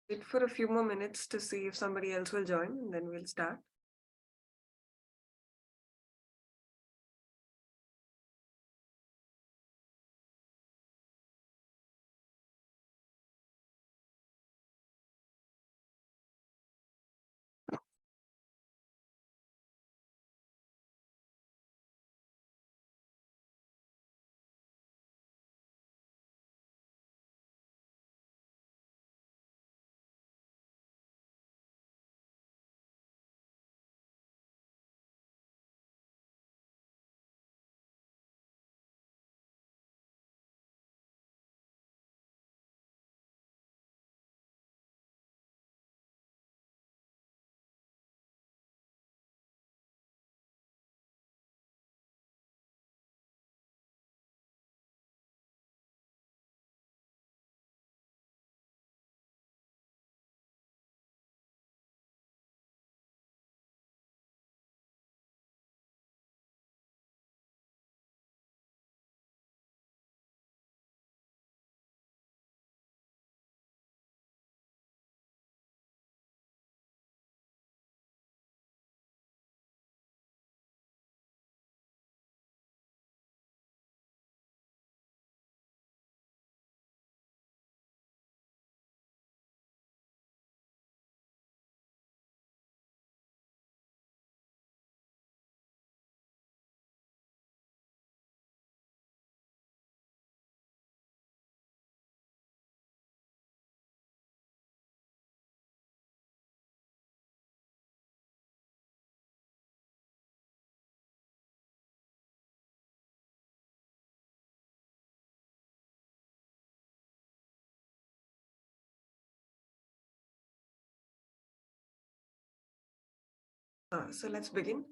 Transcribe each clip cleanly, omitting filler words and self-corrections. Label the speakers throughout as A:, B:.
A: Wait for a few more minutes to see if somebody else will join, and then we'll start. So let's begin.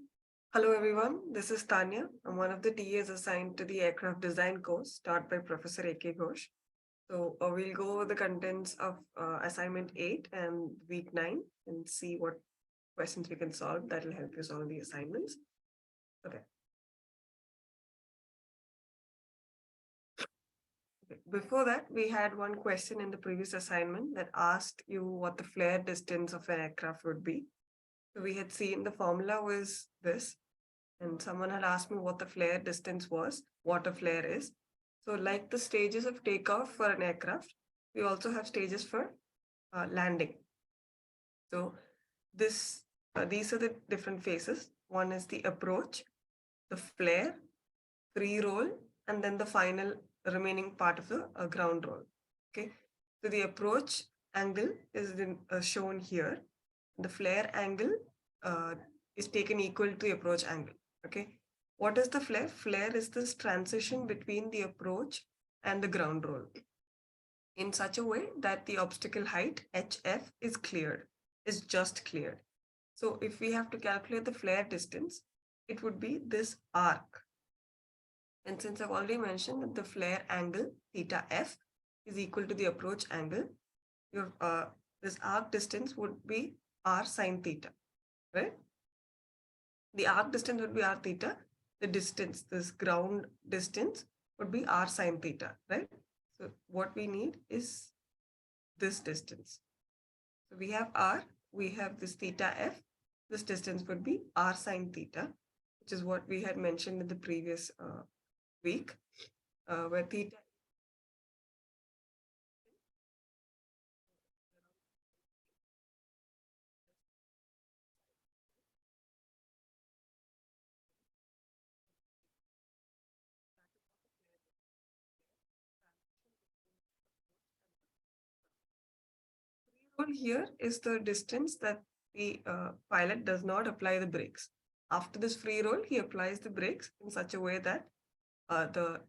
A: Hello, everyone. This is Tanya. I'm one of the TAs assigned to the aircraft design course taught by Professor A.K. Ghosh. So we'll go over the contents of assignment 8 and week 9 and see what questions we can solve that will help you solve the assignments. Okay. Before that, we had one question in the previous assignment that asked you what the flare distance of an aircraft would be. So we had seen the formula was this, and someone had asked me what the flare distance was, what a flare is. So like the stages of takeoff for an aircraft, we also have stages for landing. So these are the different phases. One is the approach, the flare, free roll, and then the final remaining part of the ground roll. Okay, so the approach angle is shown here. The flare angle is taken equal to the approach angle. Okay, what is the flare? Flare is this transition between the approach and the ground roll in such a way that the obstacle height HF is just cleared. So if we have to calculate the flare distance, it would be this arc. And since I've already mentioned that the flare angle theta F is equal to the approach angle, your this arc distance would be r sine theta, right? The arc distance would be r theta. The distance, this ground distance, would be r sine theta, right? So what we need is this distance. So we have r, we have this theta f. This distance would be r sine theta, which is what we had mentioned in the previous week, where theta here is the distance that the pilot does not apply the brakes. After this free roll, he applies the brakes in such a way that the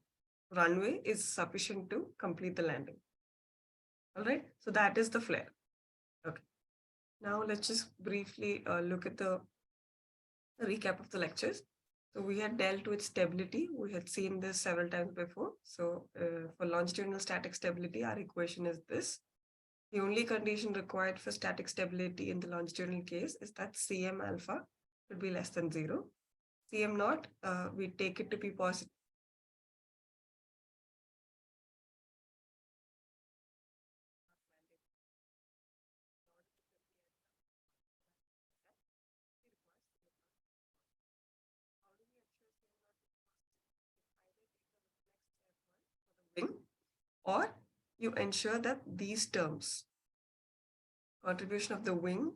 A: runway is sufficient to complete the landing. All right, so that is the flare. Okay, now let's just briefly look at the recap of the lectures. So we had dealt with stability. We had seen this several times before. So for longitudinal static stability, our equation is this. The only condition required for static stability in the longitudinal case is that Cm alpha should be less than 0. Cm naught, we take it to be positive. or you ensure that these terms, contribution of the wing,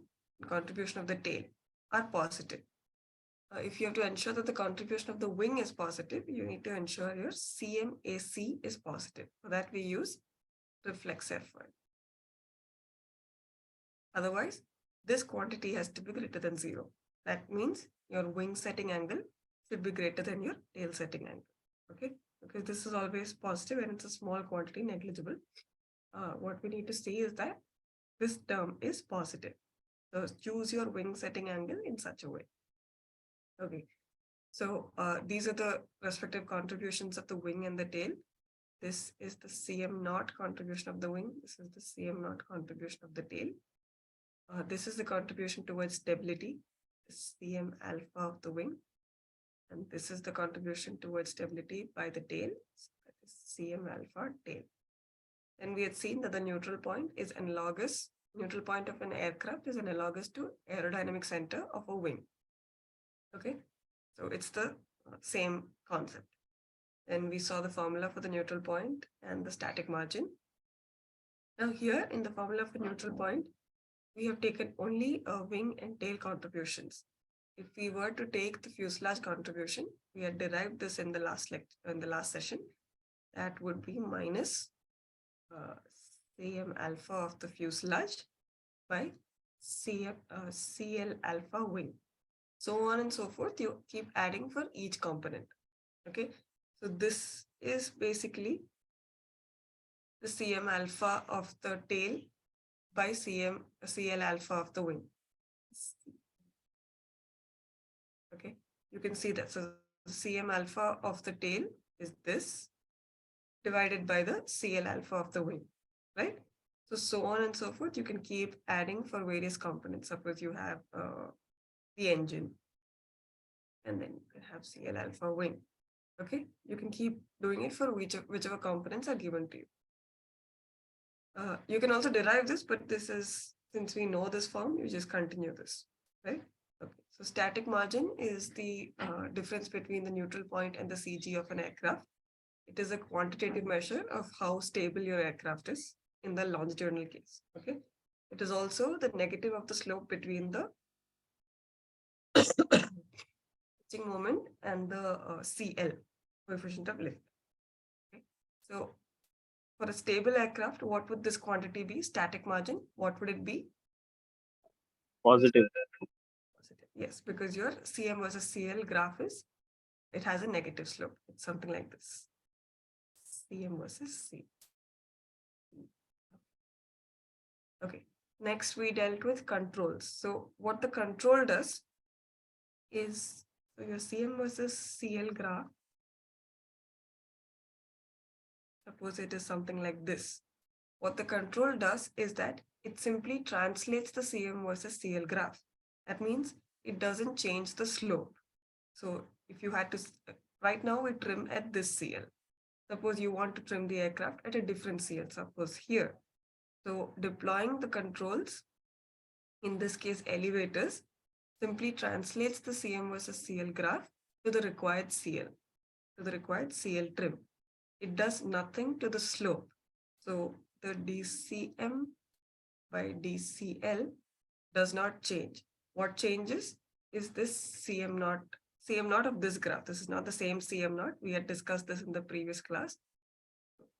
A: contribution of the tail, are positive. If you have to ensure that the contribution of the wing is positive, you need to ensure your CMAC is positive. For that, we use reflex airfoil. Otherwise, this quantity has to be greater than 0. That means your wing setting angle should be greater than your tail setting angle. Okay, because this is always positive and it's a small quantity, negligible. What we need to see is that this term is positive. So choose your wing setting angle in such a way. Okay, so these are the respective contributions of the wing and the tail. This is the CM naught contribution of the wing. This is the CM naught contribution of the tail. This is the contribution towards stability, the CM alpha of the wing. And this is the contribution towards stability by the tail, that is CM alpha tail. And we had seen that the neutral point is analogous. Neutral point of an aircraft is analogous to aerodynamic center of a wing. Okay, so it's the same concept. And we saw the formula for the neutral point and the static margin. Now here in the formula for neutral point, we have taken only wing and tail contributions. If we were to take the fuselage contribution, we had derived this in the last session. That would be minus CM alpha of the fuselage by CL alpha wing. So on and so forth, you keep adding for each component. Okay, so this is basically the CM alpha of the tail by CL alpha of the wing. Okay, you can see that. So the CM alpha of the tail is this divided by the CL alpha of the wing, right? So on and so forth, you can keep adding for various components. Suppose you have the engine, and then you can have CL alpha wing. Okay, you can keep doing it for whichever components are given to you. You can also derive this, but this is, since we know this form, you just continue this, right? Okay, so static margin is the difference between the neutral point and the CG of an aircraft. It is a quantitative measure of how stable your aircraft is in the longitudinal case. Okay, it is also the negative of the slope between the pitching moment and the CL, coefficient of lift. Okay, so for a stable aircraft, what would this quantity be? Static margin, what would it be?
B: Positive.
A: Positive. Yes, because your CM versus CL graph it has a negative slope. It's something like this. CM versus C. Okay, next we dealt with controls. So what the control does is, so your CM versus CL graph, suppose it is something like this. What the control does is that it simply translates the CM versus CL graph. That means it doesn't change the slope. So if you had to, right now we trim at this CL. Suppose you want to trim the aircraft at a different CL, suppose here. So deploying the controls, in this case elevators, simply translates the CM versus CL graph to the required CL, to the required CL trim. It does nothing to the slope. So the DCM by DCL does not change. What changes is this CM naught of this graph. This is not the same CM naught. We had discussed this in the previous class.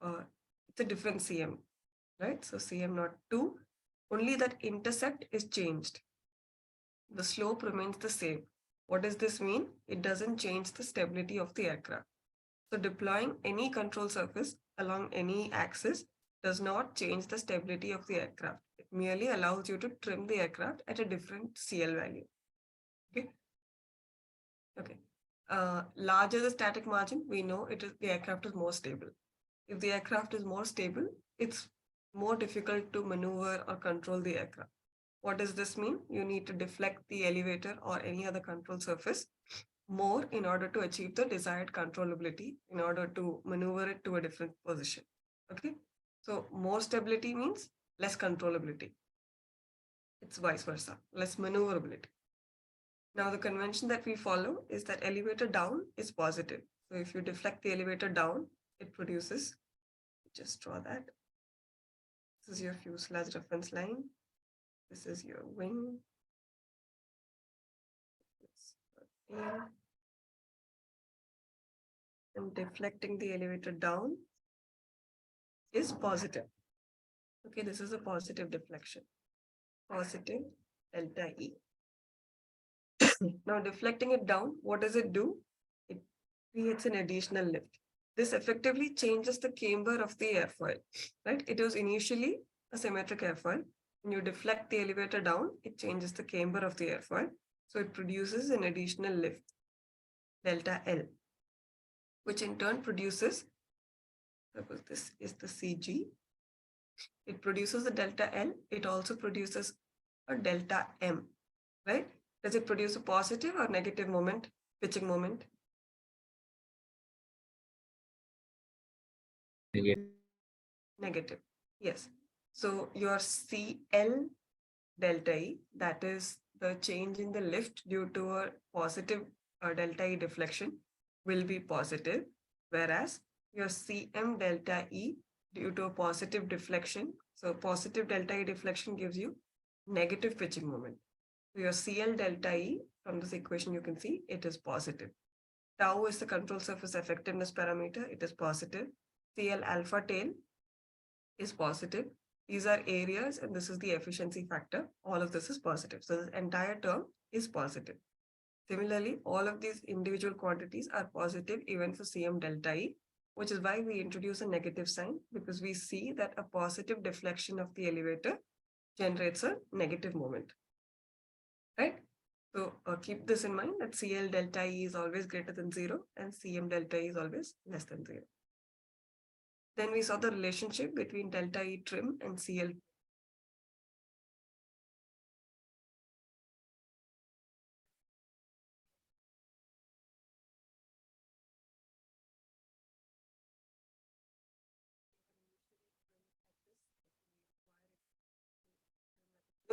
A: It's a different CM, right? So CM naught 2, only that intercept is changed. The slope remains the same. What does this mean? It doesn't change the stability of the aircraft. So deploying any control surface along any axis does not change the stability of the aircraft. It merely allows you to trim the aircraft at a different CL value. Okay. Okay. Larger the static margin, we know the aircraft is more stable. If the aircraft is more stable, it's more difficult to maneuver or control the aircraft. What does this mean? You need to deflect the elevator or any other control surface more in order to achieve the desired controllability, in order to maneuver it to a different position. Okay, so more stability means less controllability. It's vice versa, less maneuverability. Now the convention that we follow is that elevator down is positive. So if you deflect the elevator down, it produces just draw that. This is your fuselage reference line. This is your wing. And deflecting the elevator down is positive. Okay, this is a positive deflection. Positive delta E. Now deflecting it down, what does it do? It creates an additional lift. This effectively changes the camber of the airfoil, right? It was initially a symmetric airfoil. When you deflect the elevator down, it changes the camber of the airfoil. So it produces an additional lift, delta L, which in turn produces, suppose this is the CG. It produces a delta L. It also produces a delta M, right? Does it produce a positive or negative moment, pitching moment? Negative. Yes. So your CL delta E, that is the change in the lift due to a positive delta E deflection, will be positive, whereas your CM delta E due to a positive deflection, so positive delta E deflection gives you negative pitching moment. So your CL delta E, from this equation you can see it is positive. Tau is the control surface effectiveness parameter, it is positive. CL alpha tail is positive. These are areas and this is the efficiency factor. All of this is positive. So this entire term is positive. Similarly, all of these individual quantities are positive even for CM delta E, which is why we introduce a negative sign, because we see that a positive deflection of the elevator generates a negative moment, right? So keep this in mind that CL delta E is always greater than 0 and CM delta E is always less than 0. Then we saw the relationship between delta E trim and CL.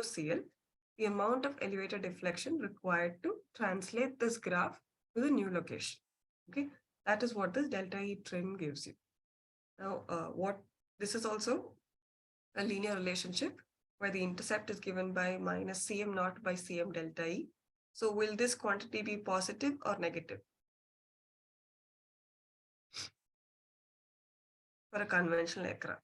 A: CL, the amount of elevator deflection required to translate this graph to the new location. Okay, that is what this delta E trim gives you. Now, this is also a linear relationship where the intercept is given by minus CM naught by CM delta E. So will this quantity be positive or negative for a conventional aircraft?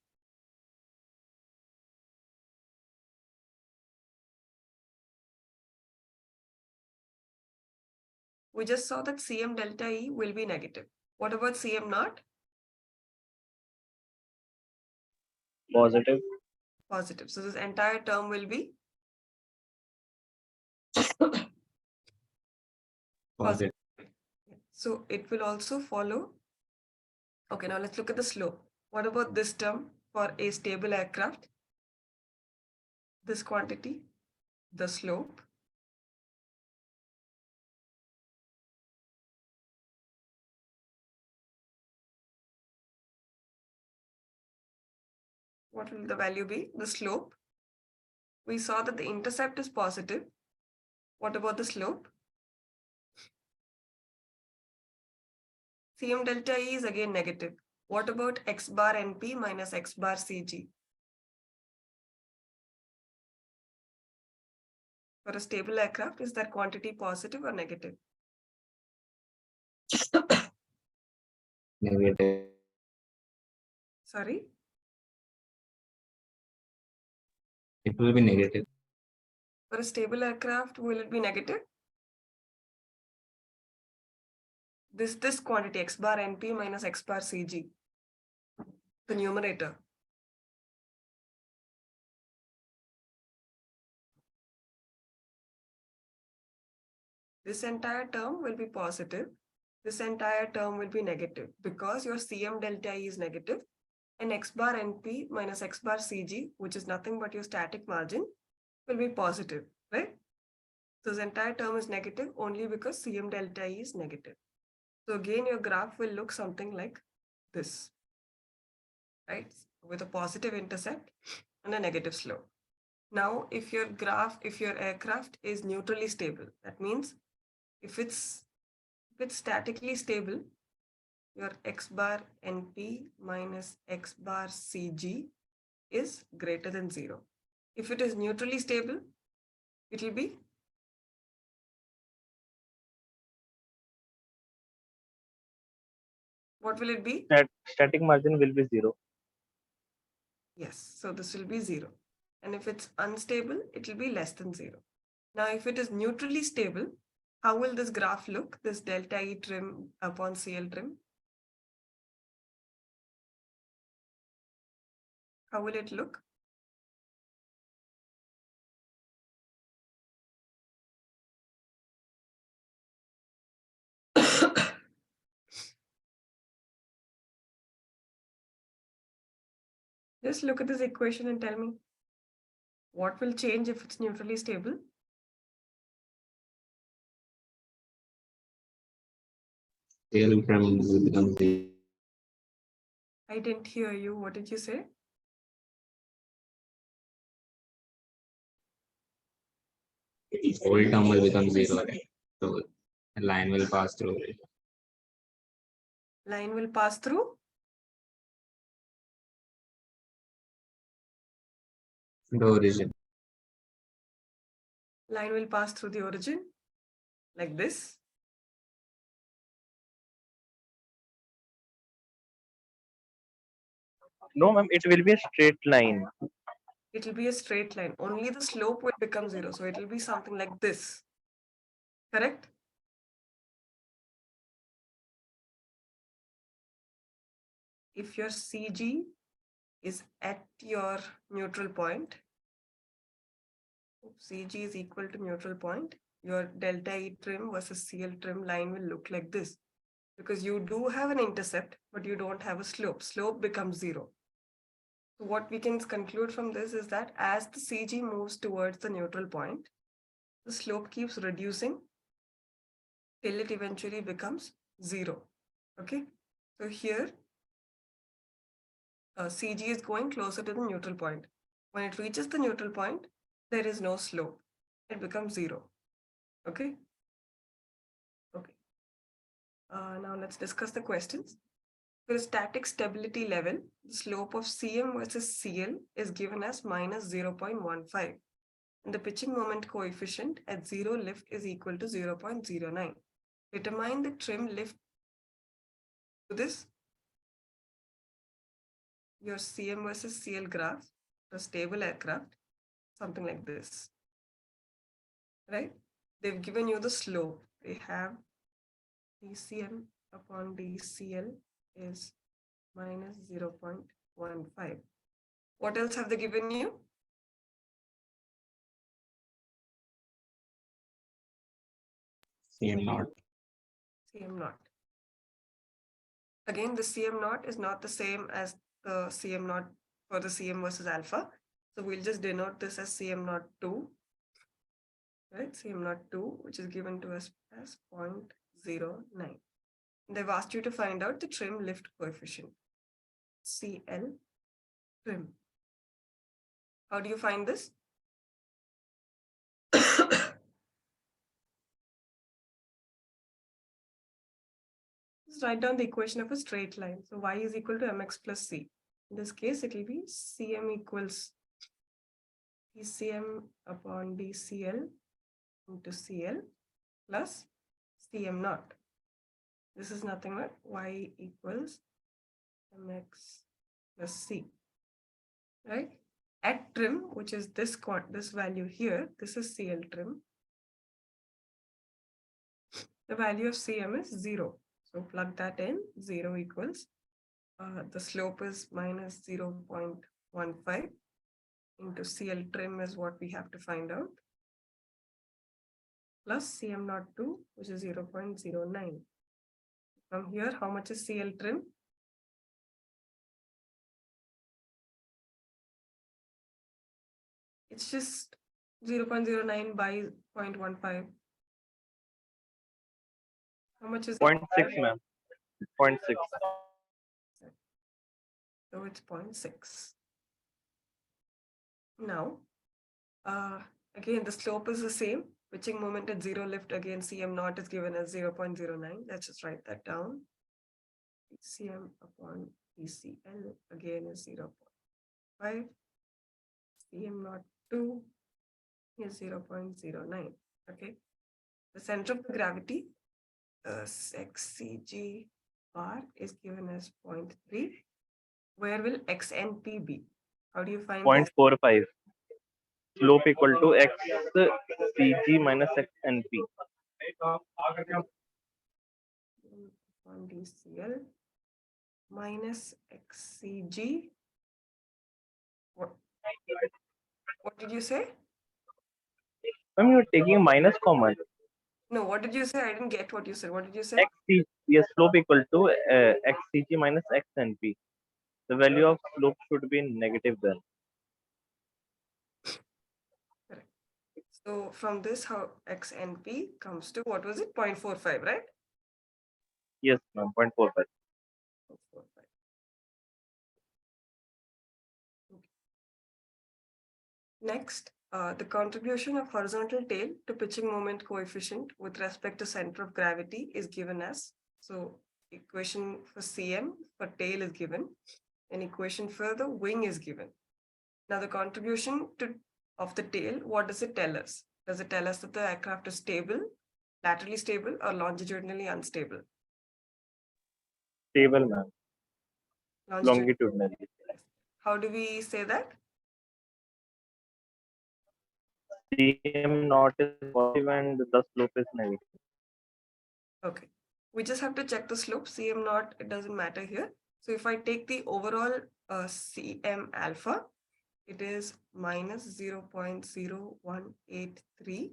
A: We just saw that CM delta E will be negative. What about CM naught?
B: Positive.
A: Positive. So this entire term will be positive. So it will also follow. Okay, now let's look at the slope. What about this term for a stable aircraft? This quantity, the slope. What will the value be? The slope. We saw that the intercept is positive. What about the slope? CM delta E is again negative. What about x bar NP minus x bar CG? For a stable aircraft, is that quantity positive or negative?
B: Negative.
A: Sorry?
B: It will be negative.
A: For a stable aircraft, will it be negative? This quantity x bar NP minus x bar CG, the numerator. This entire term will be positive. This entire term will be negative because your CM delta E is negative and x bar NP minus x bar CG, which is nothing but your static margin, will be positive, right? So this entire term is negative only because CM delta E is negative. So again, your graph will look something like this, right? With a positive intercept and a negative slope. Now, if your aircraft is neutrally stable, that means if it's statically stable, your x bar NP minus x bar CG is greater than 0. If it is neutrally stable, it will be what will it be?
B: Static margin will be 0.
A: Yes, so this will be 0. And if it's unstable, it will be less than 0. Now, if it is neutrally stable, how will this graph look? This delta E trim upon CL trim? How will it look? Just look at this equation and tell me what will change if it's neutrally stable?
B: CL trim will become 0.
A: I didn't hear you. What did you say?
B: Whole term will become 0. Right? So the line will pass through it.
A: Line will pass through
B: The origin.
A: line will pass through the origin like this.
C: No, ma'am, it will be a straight line.
A: It will be a straight line. Only the slope will become 0. So it will be something like this. Correct? If your CG is at your neutral point, CG is equal to neutral point, your delta E trim versus CL trim line will look like this. Because you do have an intercept, but you don't have a slope. Slope becomes 0. So what we can conclude from this is that as the CG moves towards the neutral point, the slope keeps reducing till it eventually becomes 0. Okay. So here, CG is going closer to the neutral point. When it reaches the neutral point, there is no slope. It becomes 0. Okay. Okay. Now let's discuss the questions. For a static stability level, the slope of CM versus CL is given as minus 0.15. And the pitching moment coefficient at 0 lift is equal to 0.09. Determine the trim lift to this. Your CM versus CL graph, a stable aircraft, something like this. Right? They've given you the slope. They have dCm upon dCl is minus 0.15. What else have they given you?
B: CM naught.
A: CM naught. Again, the CM naught is not the same as the CM naught for the CM versus alpha. So we'll just denote this as CM naught 2. Right? CM naught 2, which is given to us as 0.09. They've asked you to find out the trim lift coefficient, CL trim. How do you find this? Just write down the equation of a straight line. So y is equal to mx plus c. In this case, it will be Cm equals dCm upon dCl into Cl plus Cm naught. This is nothing but y equals mx plus c. Right? At trim, which is this value here, this is CL trim. The value of Cm is 0. So plug that in, 0 equals, the slope is minus 0.15 into CL trim is what we have to find out, plus Cm naught 2, which is 0.09. From here, how much is CL trim? It's just 0.09 by 0.15. How much is
C: 0.6, ma'am. 0.6.
A: So it's 0.6. Now, again, the slope is the same. Pitching moment at 0 lift, again, Cm naught is given as 0.09. Let's just write that down. Cm upon Tcl again is 0.5. Cm naught 2 is 0.09. Okay. The center of the gravity, xcg bar is given as 0.3. Where will xnp be? How do you find this?
C: 0.45. Slope equal to x cg minus x np.
A: On DCL minus xcg. What did you say?
C: Ma'am, you're taking minus common.
A: No, what did you say? I didn't get what you said. What did you say?
C: Xc, yes, slope equal to xcg minus x np. The value of slope should be negative then.
A: Correct. So from this, how xnp comes to, what was it? 0.45, right?
C: Yes, ma'am, 0.45.
A: 0.45. Okay. Next, the contribution of horizontal tail to pitching moment coefficient with respect to center of gravity is given as, so equation for Cm for tail is given, an equation for the wing is given. Now the contribution of the tail, what does it tell us? Does it tell us that the aircraft is stable, laterally stable, or longitudinally unstable?
C: Stable, ma'am. Longitudinally.
A: How do we say that?
C: Cm naught is positive and the slope is negative.
A: Okay. We just have to check the slope. Cm naught, it doesn't matter here. So if I take the overall Cm alpha, it is minus 0.0183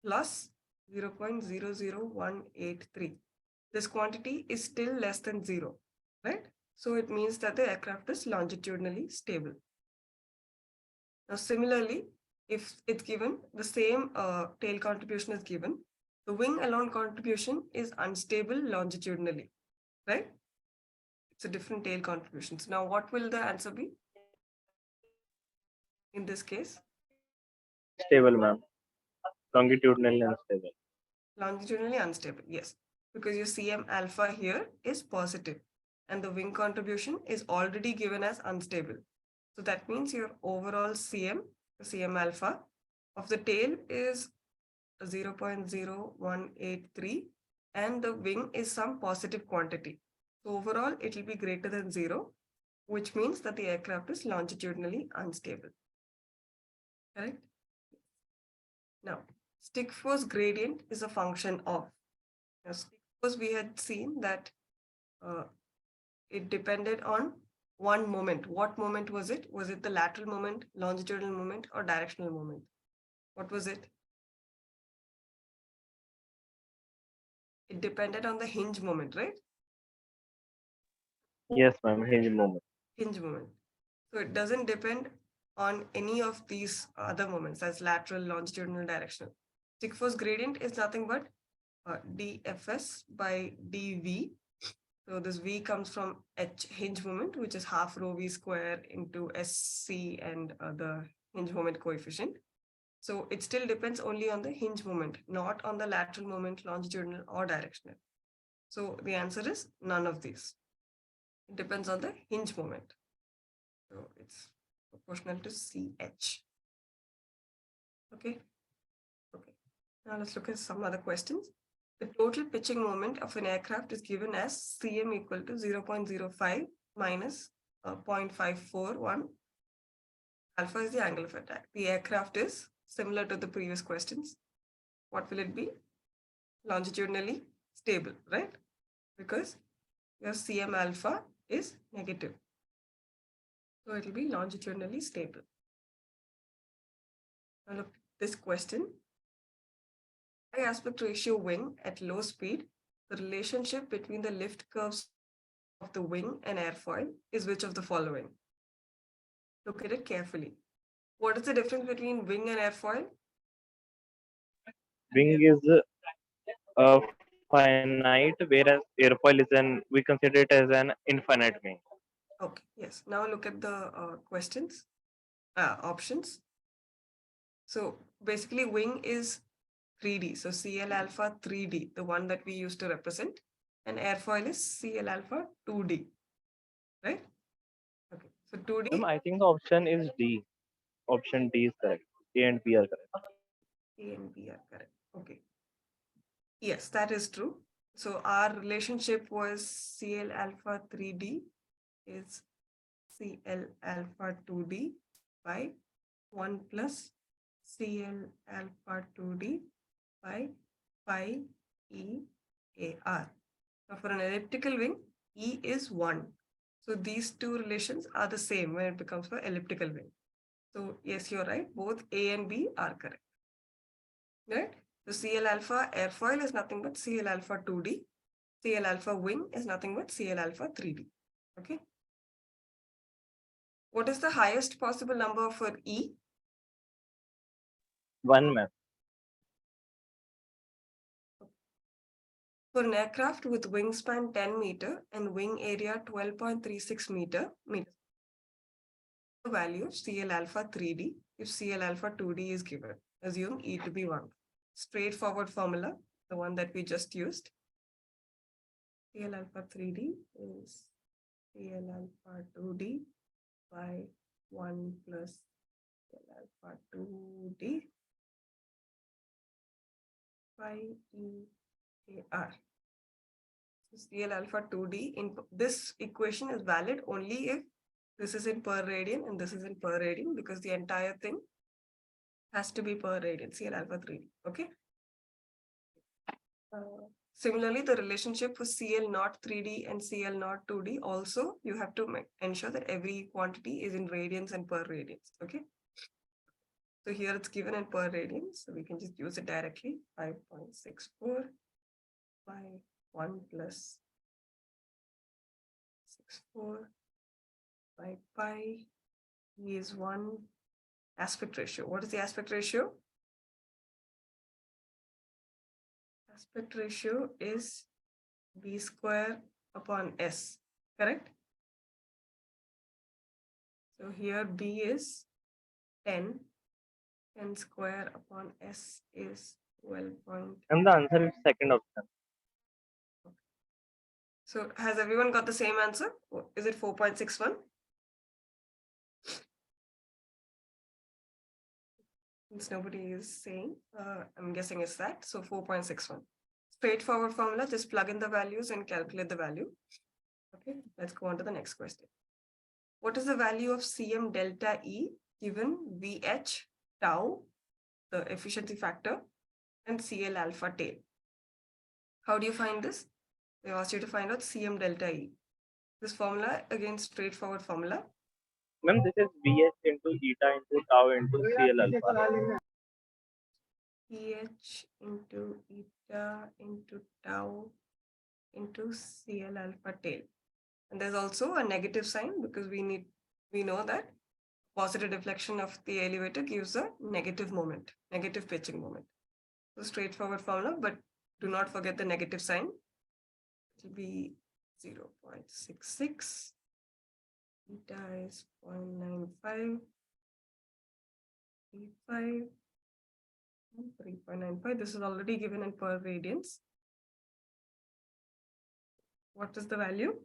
A: plus 0.00183. This quantity is still less than 0, right? So it means that the aircraft is longitudinally stable. Now, similarly, if it's given, the same tail contribution is given, the wing alone contribution is unstable longitudinally, right? It's a different tail contribution. So now what will the answer be in this case?
C: Stable, ma'am. Longitudinally unstable.
A: Longitudinally unstable, yes. Because your Cm alpha here is positive and the wing contribution is already given as unstable. So that means your overall Cm alpha of the tail is 0.0183 and the wing is some positive quantity. So overall, it will be greater than 0, which means that the aircraft is longitudinally unstable. Correct? Now, stick force gradient is a function of. Now, stick force, we had seen that it depended on one moment. What moment was it? Was it the lateral moment, longitudinal moment, or directional moment? What was it? It depended on the hinge moment, right?
C: Yes, ma'am, hinge moment.
A: Hinge moment. So it doesn't depend on any of these other moments as lateral, longitudinal, directional. Stick force gradient is nothing but dfs by dv. So this v comes from h hinge moment, which is half rho v square into sc and the hinge moment coefficient. So it still depends only on the hinge moment, not on the lateral moment, longitudinal or directional. So the answer is none of these. It depends on the hinge moment. So it's proportional to CH. Okay. Okay. Now let's look at some other questions. The total pitching moment of an aircraft is given as Cm equal to 0.05 minus 0.541. Alpha is the angle of attack. The aircraft is similar to the previous questions. What will it be? Longitudinally stable, right? Because your Cm alpha is negative. So it will be longitudinally stable. Now look at this question. High aspect ratio wing at low speed, the relationship between the lift curves of the wing and airfoil is which of the following? Look at it carefully. What is the difference between wing and airfoil?
C: Wing is finite, whereas airfoil is we consider it as an infinite wing.
A: Okay, yes. Now look at the questions, options. So basically wing is 3D. So CL alpha 3D, the one that we used to represent. and airfoil is CL alpha 2D, right? Okay, so 2D.
C: Ma'am, I think the option is D. Option D is correct. A and B are correct.
A: A and B are correct. Okay. Yes, that is true. So our relationship was CL alpha 3D is CL alpha 2D by 1 plus CL alpha 2D by pi E AR. Now for an elliptical wing, E is 1. So these two relations are the same when it becomes for elliptical wing. So yes, you're right. Both A and B are correct. Right? So CL alpha airfoil is nothing but CL alpha 2D. CL alpha wing is nothing but CL alpha 3D. Okay. What is the highest possible number for E?
C: 1, ma'am.
A: For an aircraft with wingspan 10 meter and wing area 12.36 meter, the value of CL alpha 3D if CL alpha 2D is given. Assume E to be 1. Straightforward formula, the one that we just used. CL alpha 3D is CL alpha 2D by 1 plus CL alpha 2D by EAR. So CL alpha 2D in this equation is valid only if this is in per radian and this is in per radian, because the entire thing has to be per radian, CL alpha 3D. Okay. Similarly, the relationship for CL naught 3D and CL naught 2D also, you have to ensure that every quantity is in radians and per radians. Okay. So here it's given in per radians, so we can just use it directly. 5.64 by 1 plus 64 by pi is 1 aspect ratio. What is the aspect ratio? Aspect ratio is B square upon S, correct? So here B is 10, 10 square upon S is 12.
C: And the answer is second option.
A: So has everyone got the same answer? Is it 4.61? Since nobody is saying, I'm guessing it's that. So 4.61. Straightforward formula, just plug in the values and calculate the value. Okay, let's go on to the next question. What is the value of CM delta E given VH tau, the efficiency factor, and CL alpha tail? How do you find this? They asked you to find out CM delta E. This formula, again, straightforward formula.
C: Ma'am, this is VH into eta into tau into CL alpha.
A: PH into eta into tau into CL alpha tail. And there's also a negative sign because we know that positive deflection of the elevator gives a negative moment, negative pitching moment. So straightforward formula, but do not forget the negative sign. It will be 0.66. Eta is 0.95. 3.95. 3.95. This is already given in per radians. What is the value?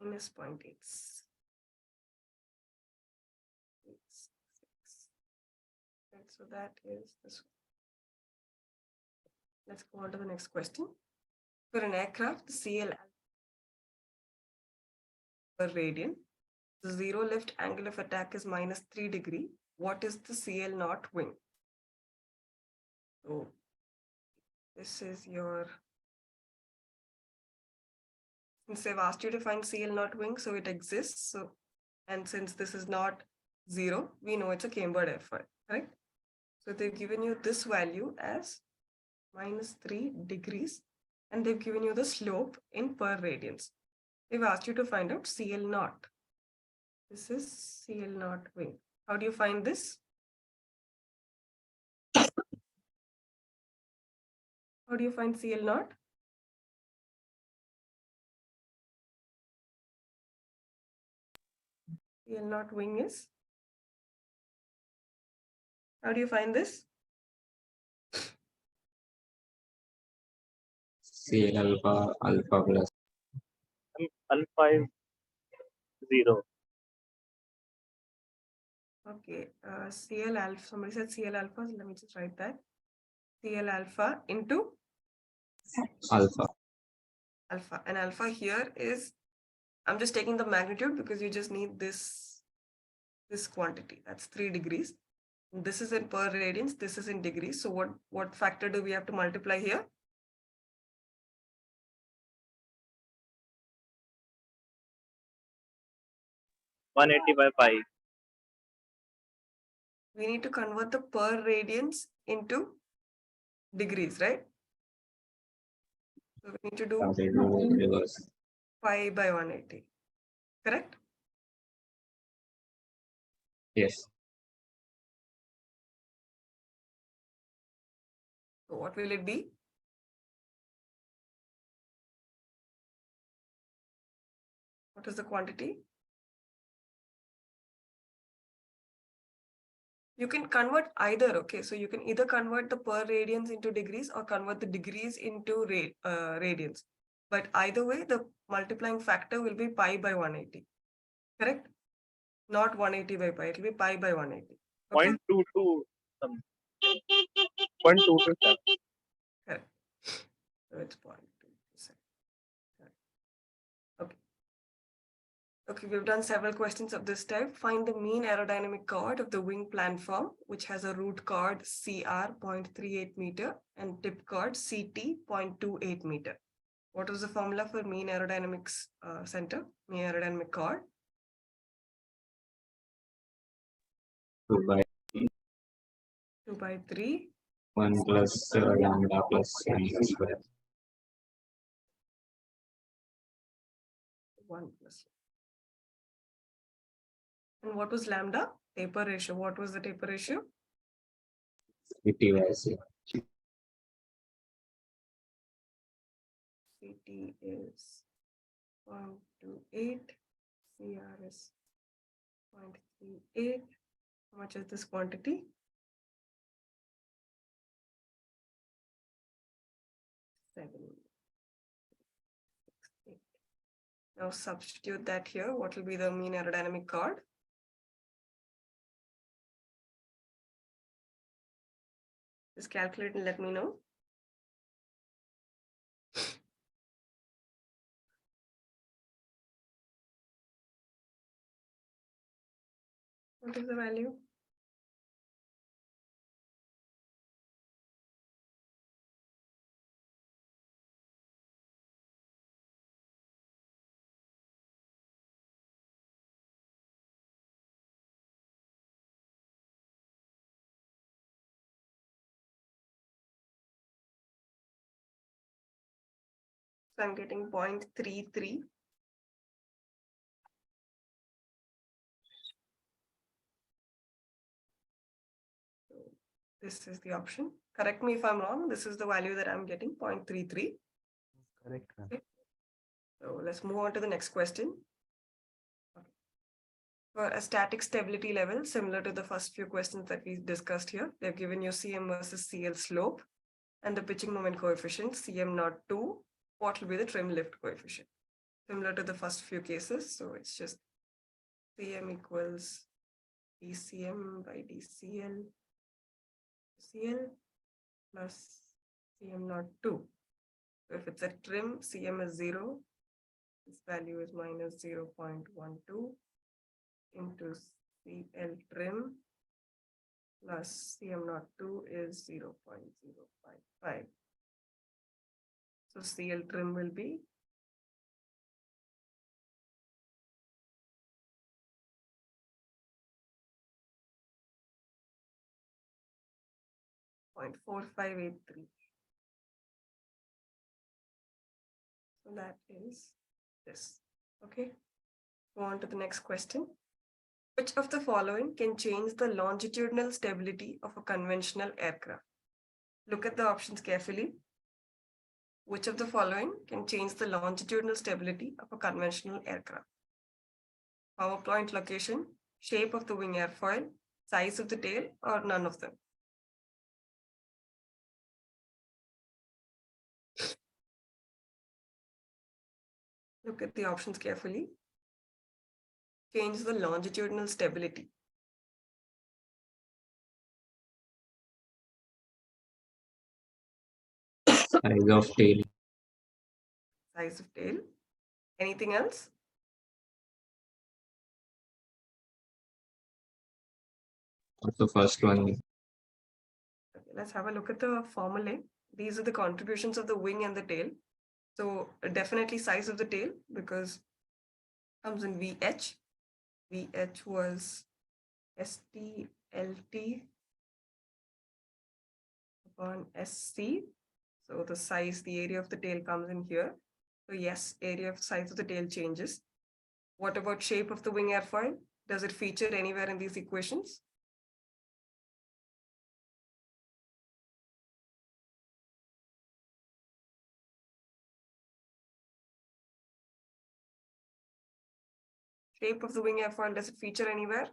A: Minus 0.8. So that is this one. Let's go on to the next question. For an aircraft, the CL per radian, the zero lift angle of attack is minus 3 degrees. What is the CL naught wing? So this is your, since they've asked you to find CL naught wing, so it exists. So, and since this is not 0, we know it's a cambered airfoil, right? So they've given you this value as minus 3 degrees, and they've given you the slope in per radians. They've asked you to find out CL naught. This is CL naught wing. How do you find this? How do you find CL naught? CL naught wing is How do you find this?
B: CL alpha plus
C: Alpha is 0.
A: Okay, CL alpha, somebody said CL alpha, so let me just write that. CL alpha into
B: alpha.
A: alpha, and alpha here is, I'm just taking the magnitude because you just need this quantity, that's 3 degrees. This is in per radians, this is in degrees. So what factor do we have to multiply here?
C: (180 by pi).
A: We need to convert the per radians into degrees, right? So we need to do
B: Reverse.
A: pi by 180, correct?
B: Yes.
A: So what will it be? What is the quantity? You can convert either, okay? So you can either convert the per radians into degrees or convert the degrees into radians. But either way, the multiplying factor will be pi by 180, correct? Not 180 by pi, it will be pi by 180. Okay?
C: 0.22 something. 0.227.
A: Correct. So it's 0.2%. Okay. Okay, we've done several questions of this type. Find the mean aerodynamic chord of the wing planform, which has a root chord CR 0.38 meter and tip chord CT 0.28 meter. What was the formula for mean aerodynamics center, mean aerodynamic chord?
B: 2 by
A: 2 by 3.
B: 1 plus lambda plus n square.
A: 1 plus. And what was lambda? Taper ratio. What was the taper ratio?
B: PTYC.
A: CT is 0.28. CR is 0.38. How much is this quantity? 7. 6, 8. Now substitute that here. What will be the mean aerodynamic chord? Just calculate and let me know. What is the value? So I'm getting 0.33. So this is the option. Correct me if I'm wrong. This is the value that I'm getting, 0.33.
D: Correct.
A: Okay. So let's move on to the next question. Okay. For a static stability level, similar to the first few questions that we discussed here, they've given you CM versus CL slope and the pitching moment coefficient, CM naught 2. What will be the trim lift coefficient? Similar to the first few cases. So it's just CM equals dCm by dCl CL plus CM naught 2. So if it's a trim, CM is 0. This value is minus 0.12 into CL trim plus CM naught 2 is 0.055. So CL trim will be 0.4583. So that is this. Okay. Go on to the next question. Which of the following can change the longitudinal stability of a conventional aircraft? Look at the options carefully. Which of the following can change the longitudinal stability of a conventional aircraft? Power point location, shape of the wing airfoil, size of the tail, or none of them? Look at the options carefully. Change the longitudinal stability.
B: Size of tail.
A: Size of tail. Anything else?
B: What's the first one?
A: Okay, let's have a look at the formulae. These are the contributions of the wing and the tail. So definitely size of the tail, because comes in VH. VH was STLT upon SC. So the size, the area of the tail comes in here. So yes, area of size of the tail changes. What about shape of the wing airfoil? Does it feature anywhere in these equations? Shape of the wing airfoil, does it feature anywhere?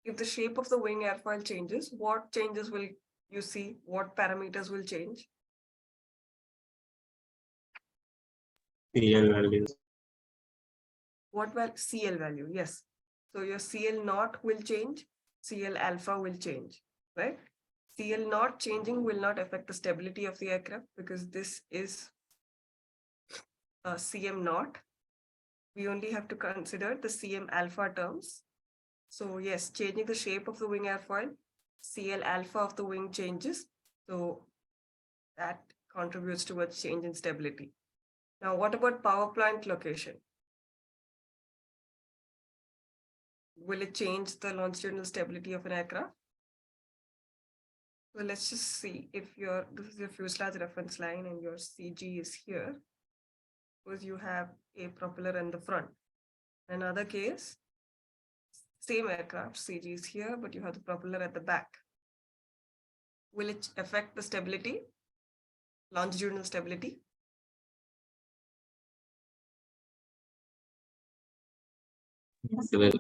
A: If the shape of the wing airfoil changes, what changes will you see? What parameters will change?
B: CL values.
A: What will CL value? Yes. So your CL naught will change, CL alpha will change, right? CL naught changing will not affect the stability of the aircraft because this is CM naught. We only have to consider the CM alpha terms. So yes, changing the shape of the wing airfoil, CL alpha of the wing changes. So that contributes towards change in stability. Now, what about power plant location? Will it change the longitudinal stability of an aircraft? Well, let's just see if this is your fuselage reference line and your CG is here. Suppose you have a propeller in the front. Another case, same aircraft, CG is here, but you have the propeller at the back. Will it affect the stability, longitudinal stability?
B: It will.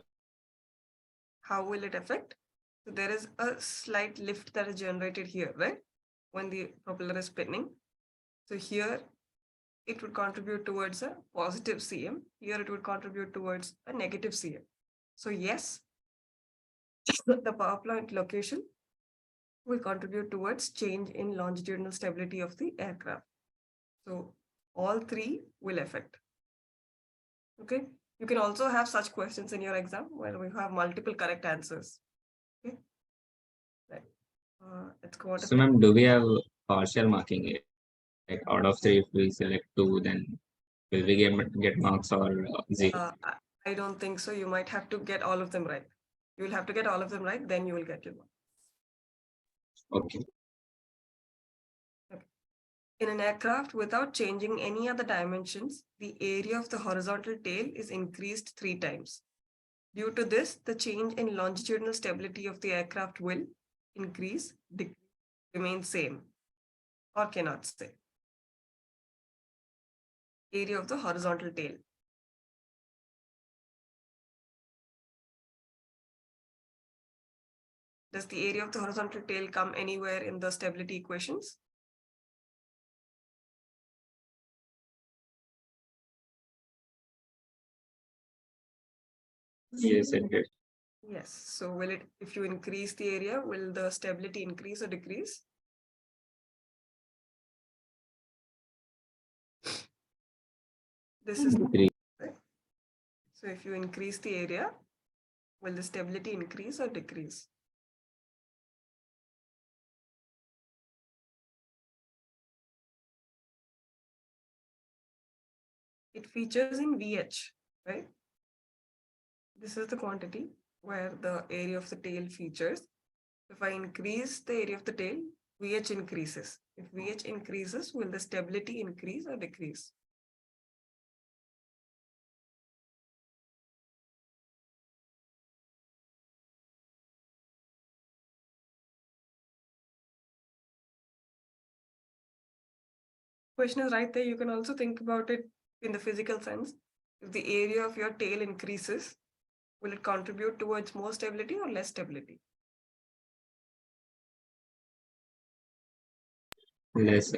A: How will it affect? So there is a slight lift that is generated here, right? When the propeller is spinning. So here it would contribute towards a positive CM. Here it would contribute towards a negative CM. So yes, the power plant location will contribute towards change in longitudinal stability of the aircraft. So all three will affect. Okay. You can also have such questions in your exam where we have multiple correct answers. Okay. Right. Let's go on to
B: So, ma'am, do we have partial marking here? Like out of 3, if we select 2, then will we get marks or 0?
A: I don't think so. You might have to get all of them right. You will have to get all of them right, then you will get your mark.
B: Okay.
A: In an aircraft, without changing any other dimensions, the area of the horizontal tail is increased 3 times. Due to this, the change in longitudinal stability of the aircraft will increase, decrease, remain same, or cannot stay. Area of the horizontal tail. Does the area of the horizontal tail come anywhere in the stability equations?
B: Yes, it did.
A: Yes. So will it, if you increase the area, will the stability increase or decrease? This is
B: Decrease.
A: right. So if you increase the area, will the stability increase or decrease? It features in VH, right? This is the quantity where the area of the tail features. If I increase the area of the tail, VH increases. If VH increases, will the stability increase or decrease? Question is right there. You can also think about it in the physical sense, if the area of your tail increases, will it contribute towards more stability or less stability?
B: Less.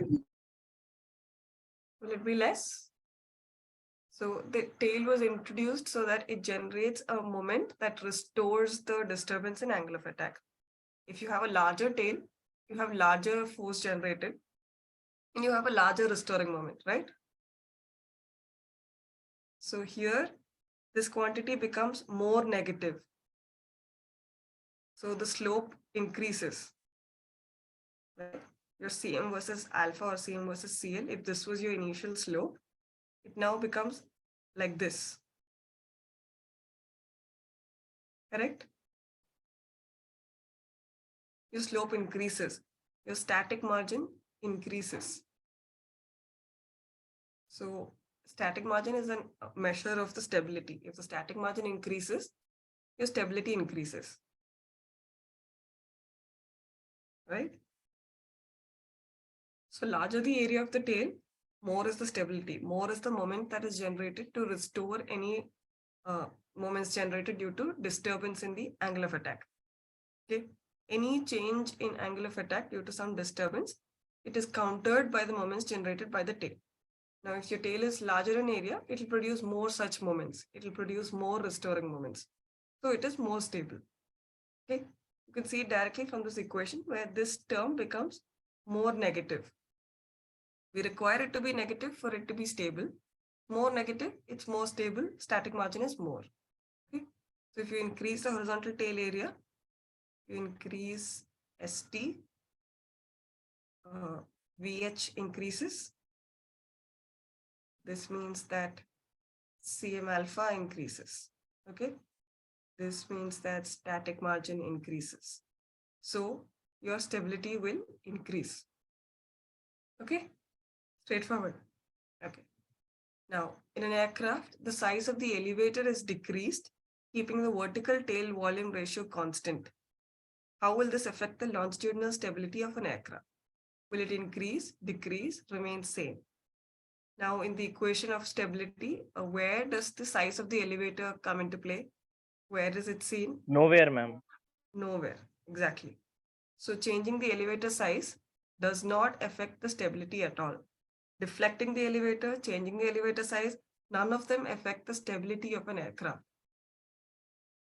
A: Will it be less? So the tail was introduced so that it generates a moment that restores the disturbance in angle of attack. If you have a larger tail, you have larger force generated and you have a larger restoring moment, right? So here, this quantity becomes more negative. So the slope increases. Right? Your CM versus alpha or CM versus CL, if this was your initial slope, it now becomes like this. Correct? Your slope increases. Your static margin increases. So static margin is a measure of the stability. If the static margin increases, your stability increases. Right? So larger the area of the tail, more is the stability, more is the moment that is generated to restore any moments generated due to disturbance in the angle of attack. Okay, any change in angle of attack due to some disturbance, it is countered by the moments generated by the tail. Now, if your tail is larger in area, it will produce more such moments. It will produce more restoring moments. So it is more stable. Okay, you can see it directly from this equation where this term becomes more negative. We require it to be negative for it to be stable. More negative, it's more stable. Static margin is more. Okay. So if you increase the horizontal tail area, you increase ST, VH increases. This means that CM alpha increases. Okay. This means that static margin increases. So your stability will increase. Okay. Straightforward. Okay. Now, in an aircraft, the size of the elevator is decreased, keeping the vertical tail volume ratio constant. How will this affect the longitudinal stability of an aircraft? Will it increase, decrease, remain same? Now, in the equation of stability, where does the size of the elevator come into play? Where is it seen?
C: Nowhere, ma'am.
A: Nowhere. Exactly. So changing the elevator size does not affect the stability at all. Deflecting the elevator, changing the elevator size, none of them affect the stability of an aircraft.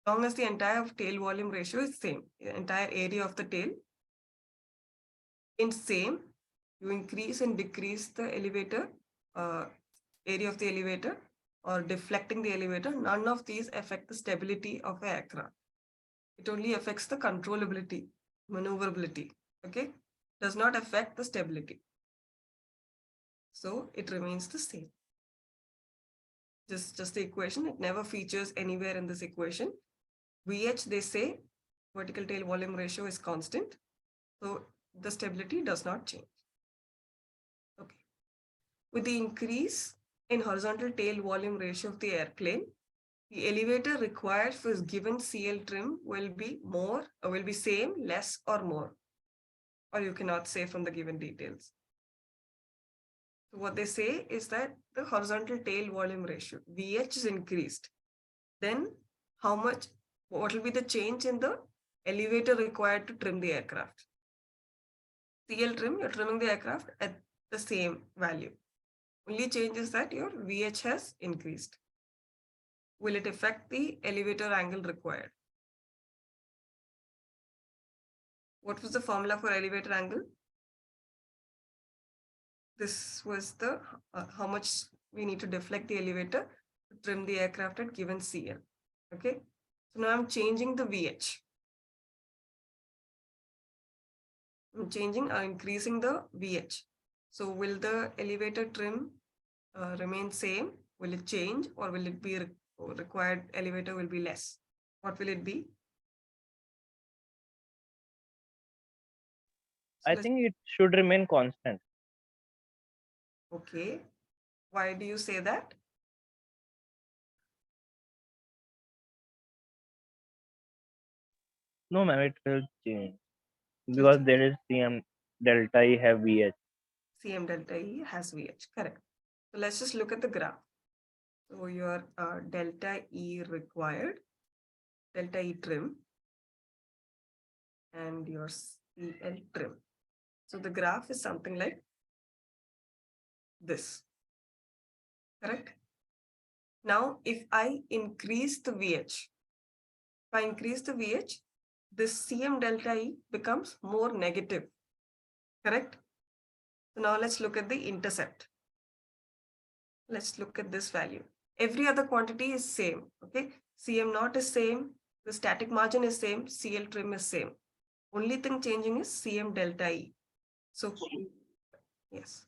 A: As long as the entire tail volume ratio is same, the entire area of the tail in same, you increase and decrease the elevator, area of the elevator or deflecting the elevator, none of these affect the stability of an aircraft. It only affects the controllability, maneuverability, okay? Does not affect the stability. So it remains the same. Just the equation, it never features anywhere in this equation. VH, they say vertical tail volume ratio is constant. So the stability does not change. Okay. With the increase in horizontal tail volume ratio of the airplane, the elevator required for given CL trim will be more, or will be same, less, or more. Or you cannot say from the given details. So what they say is that the horizontal tail volume ratio, VH, is increased. Then what will be the change in the elevator required to trim the aircraft? CL trim, you're trimming the aircraft at the same value. Only change is that your VH has increased. Will it affect the elevator angle required? What was the formula for elevator angle? This was the how much we need to deflect the elevator to trim the aircraft at given CL. Okay. So now I'm changing the VH. I'm changing or increasing the VH. So will the elevator trim remain same? Will it change or will it be required elevator will be less? What will it be? So
C: I think it should remain constant.
A: okay. Why do you say that?
C: No, ma'am, it will change because there is CM delta E have VH.
A: CM delta E has VH, correct. So let's just look at the graph. So your delta E required, delta E trim, and your CL trim. So the graph is something like this, correct? Now, if I increase the VH, this CM delta E becomes more negative, correct? So now let's look at the intercept. Let's look at this value. Every other quantity is same, okay? CM naught is same, the static margin is same, CL trim is same. Only thing changing is CM delta E. So, yes.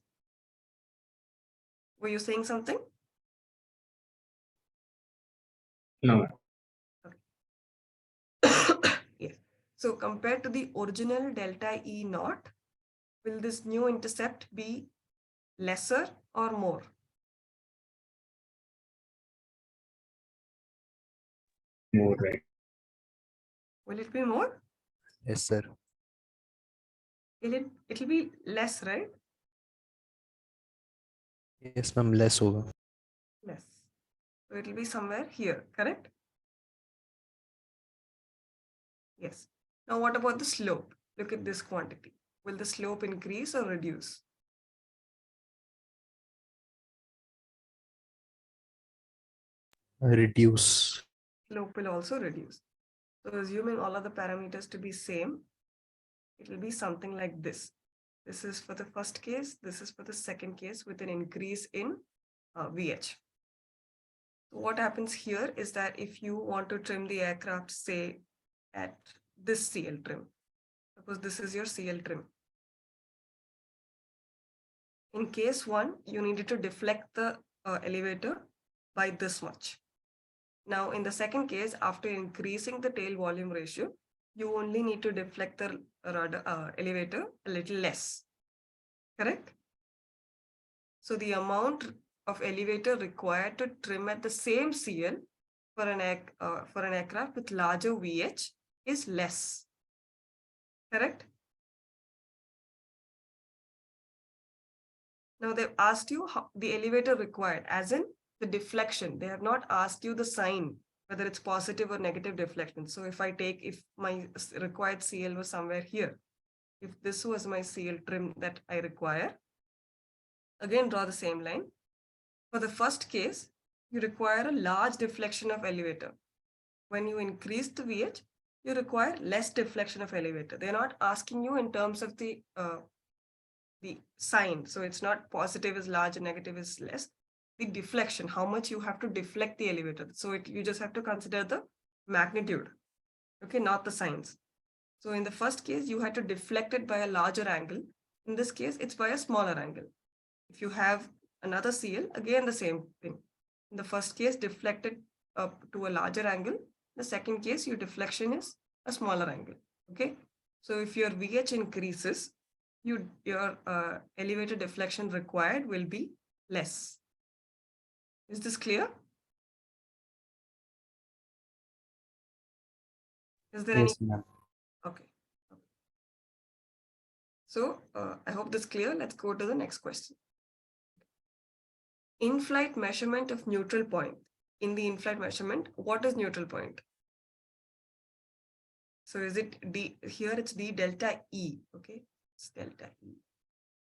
A: Were you saying something?
B: No,
A: Yes. So compared to the original delta E naught, will this new intercept be lesser or more?
B: more right.
A: Will it be more?
D: Yes, sir.
A: It'll be less, right?
D: Yes, ma'am. Less होगा.
A: Less. So it'll be somewhere here, correct? Yes. Now what about the slope? Look at this quantity. Will the slope increase or reduce?
D: Reduce.
A: Slope will also reduce. So assuming all of the parameters to be same, it will be something like this. This is for the first case, this is for the second case with an increase in VH. So what happens here is that if you want to trim the aircraft, say at this CL trim, suppose this is your CL trim. In case one, you needed to deflect the elevator by this much. Now, in the second case, after increasing the tail volume ratio, you only need to deflect the elevator a little less, correct? So the amount of elevator required to trim at the same CL for an aircraft with larger VH is less, correct? Now they've asked you how the elevator required, as in the deflection. They have not asked you the sign, whether it's positive or negative deflection. So if my required CL was somewhere here, if this was my CL trim that I require, again draw the same line. For the first case, you require a large deflection of elevator. When you increase the VH, you require less deflection of elevator. They're not asking you in terms of the sign. So it's not positive is large and negative is less. The deflection, how much you have to deflect the elevator. So you just have to consider the magnitude, okay, not the signs. So in the first case, you had to deflect it by a larger angle. In this case, it's by a smaller angle. If you have another CL, again the same thing. In the first case, deflected up to a larger angle. The second case, your deflection is a smaller angle, okay? So if your VH increases, your elevator deflection required will be less. Is this clear? Is there
D: Yes,
A: any?
D: ma'am.
A: Okay. So I hope this is clear. Let's go to the next question. In-flight measurement of neutral point. In the in-flight measurement, what is neutral point? So is it D? Here it's D delta E. Okay, it's delta E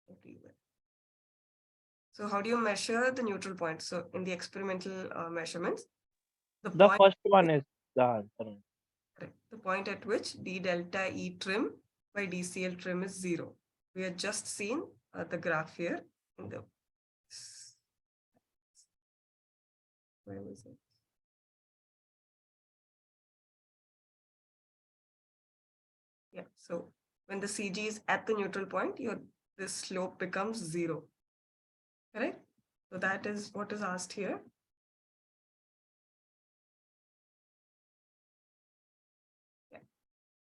A: everywhere. So how do you measure the neutral point? So in the experimental measurements,
C: The
A: point,
C: first one is the answer.
A: correct, the point at which D delta E trim by DCL trim is 0. We have just seen the graph here in the, where was it? Yeah, so when the CG is at the neutral point, this slope becomes 0. Correct? So that is what is asked here. Yeah.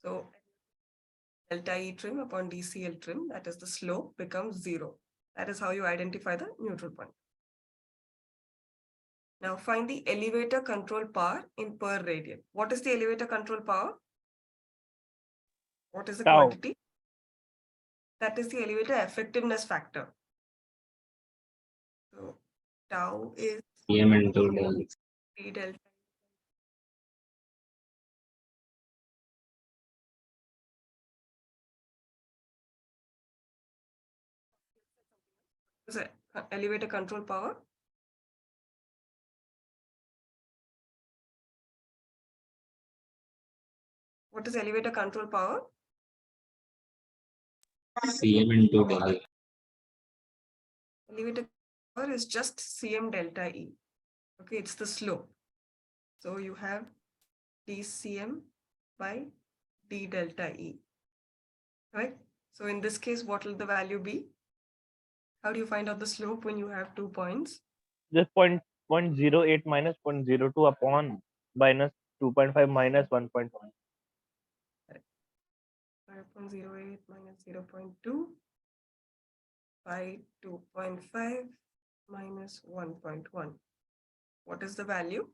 A: So delta E trim upon DCL trim, that is the slope becomes 0. That is how you identify the neutral point. Now find the elevator control power in per radian. What is the elevator control power? What is the
C: Tau.
A: quantity? That is the elevator effectiveness factor. So tau is
B: CM into del.
A: D delta. Is it elevator control power? What is elevator control power?
B: CM into del.
A: Elevator power is just Cm delta E. Okay, it's the slope. So you have dCm by d delta E. Right? So in this case, what will the value be? How do you find out the slope when you have 2 points?
C: Just 0.08 minus 0.02 upon minus 2.5 minus 1.1.
A: 5.08 minus 0.2 by 2.5 minus 1.1. What is the value?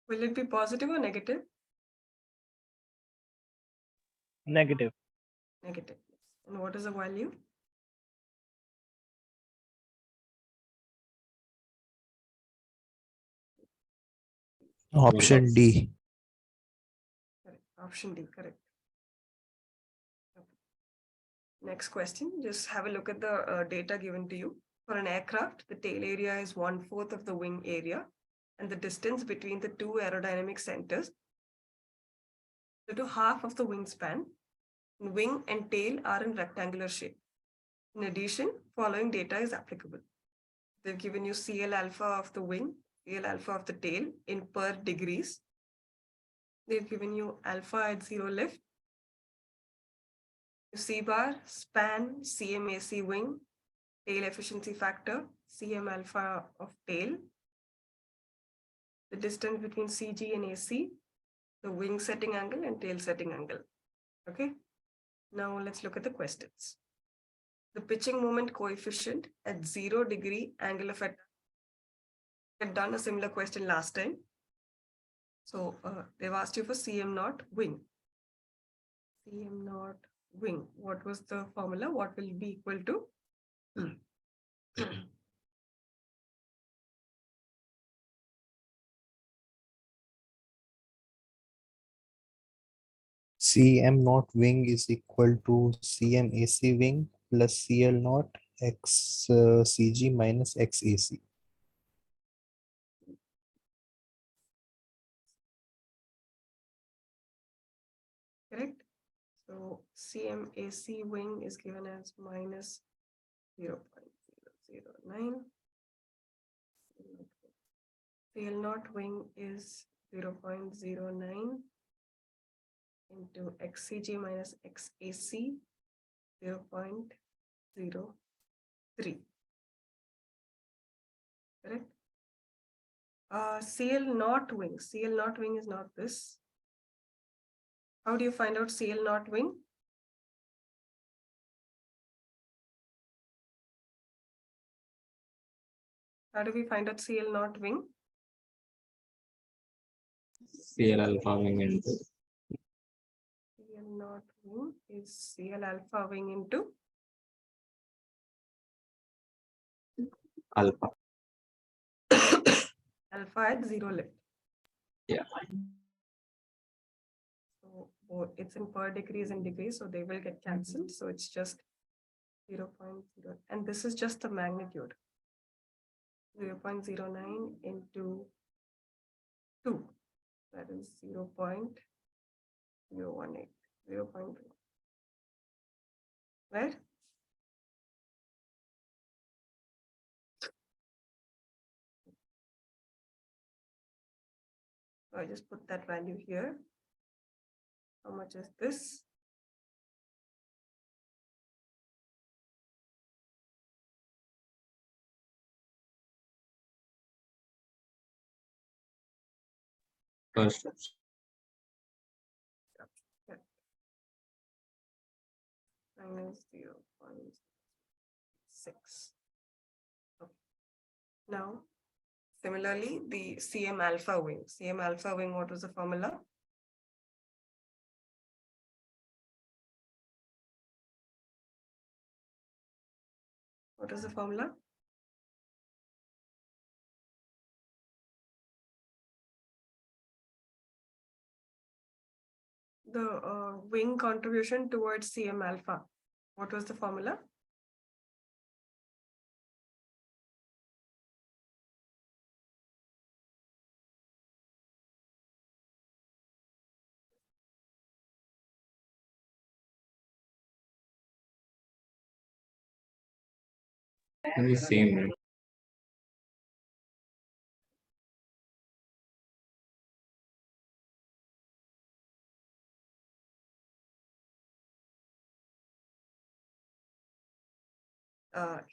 A: Will it be positive or negative?
C: Negative.
A: Negative. And what is the value?
D: Option D.
A: Correct. Option D, correct. Okay. Next question, just have a look at the data given to you. For an aircraft, the tail area is 1/4 of the wing area, and the distance between the two aerodynamic centers to half of the wingspan. Wing and tail are in rectangular shape. In addition, following data is applicable. They've given you CL alpha of the wing, CL alpha of the tail in per degrees. They've given you alpha at 0 lift, C bar, span, CMAC wing, tail efficiency factor, CM alpha of tail, the distance between CG and AC, the wing setting angle and tail setting angle. Okay. Now let's look at the questions. The pitching moment coefficient at 0 degree angle of attack. We had done a similar question last time. So they've asked you for CM naught wing. CM naught wing. What was the formula? What will be equal to?
D: CM naught wing is equal to CM AC wing plus CL naught X CG minus X AC.
A: Correct. So CMAC wing is given as minus 0.009. CL naught wing is 0.09 into XCG minus XAC 0.03. Correct. CL naught wing. CL naught wing is not this. How do you find out CL naught wing? How do we find out CL naught wing?
B: CL alpha wing into
A: CL naught wing is CL alpha wing into
B: alpha.
A: alpha at 0 lift.
B: Yeah.
A: So it's in per degrees and degrees, so they will get cancelled. So it's just 0.0, and this is just the magnitude. 0.09 into 2, that is 0.018, 0.1. Right? So I just put that value here. How much is this?
B: First,
A: Minus 0.6. Okay. Now, similarly, the CM alpha wing. CM alpha wing, what was the formula? What is the formula? The wing contribution towards Cm alpha. What was the formula?
B: And the same, right?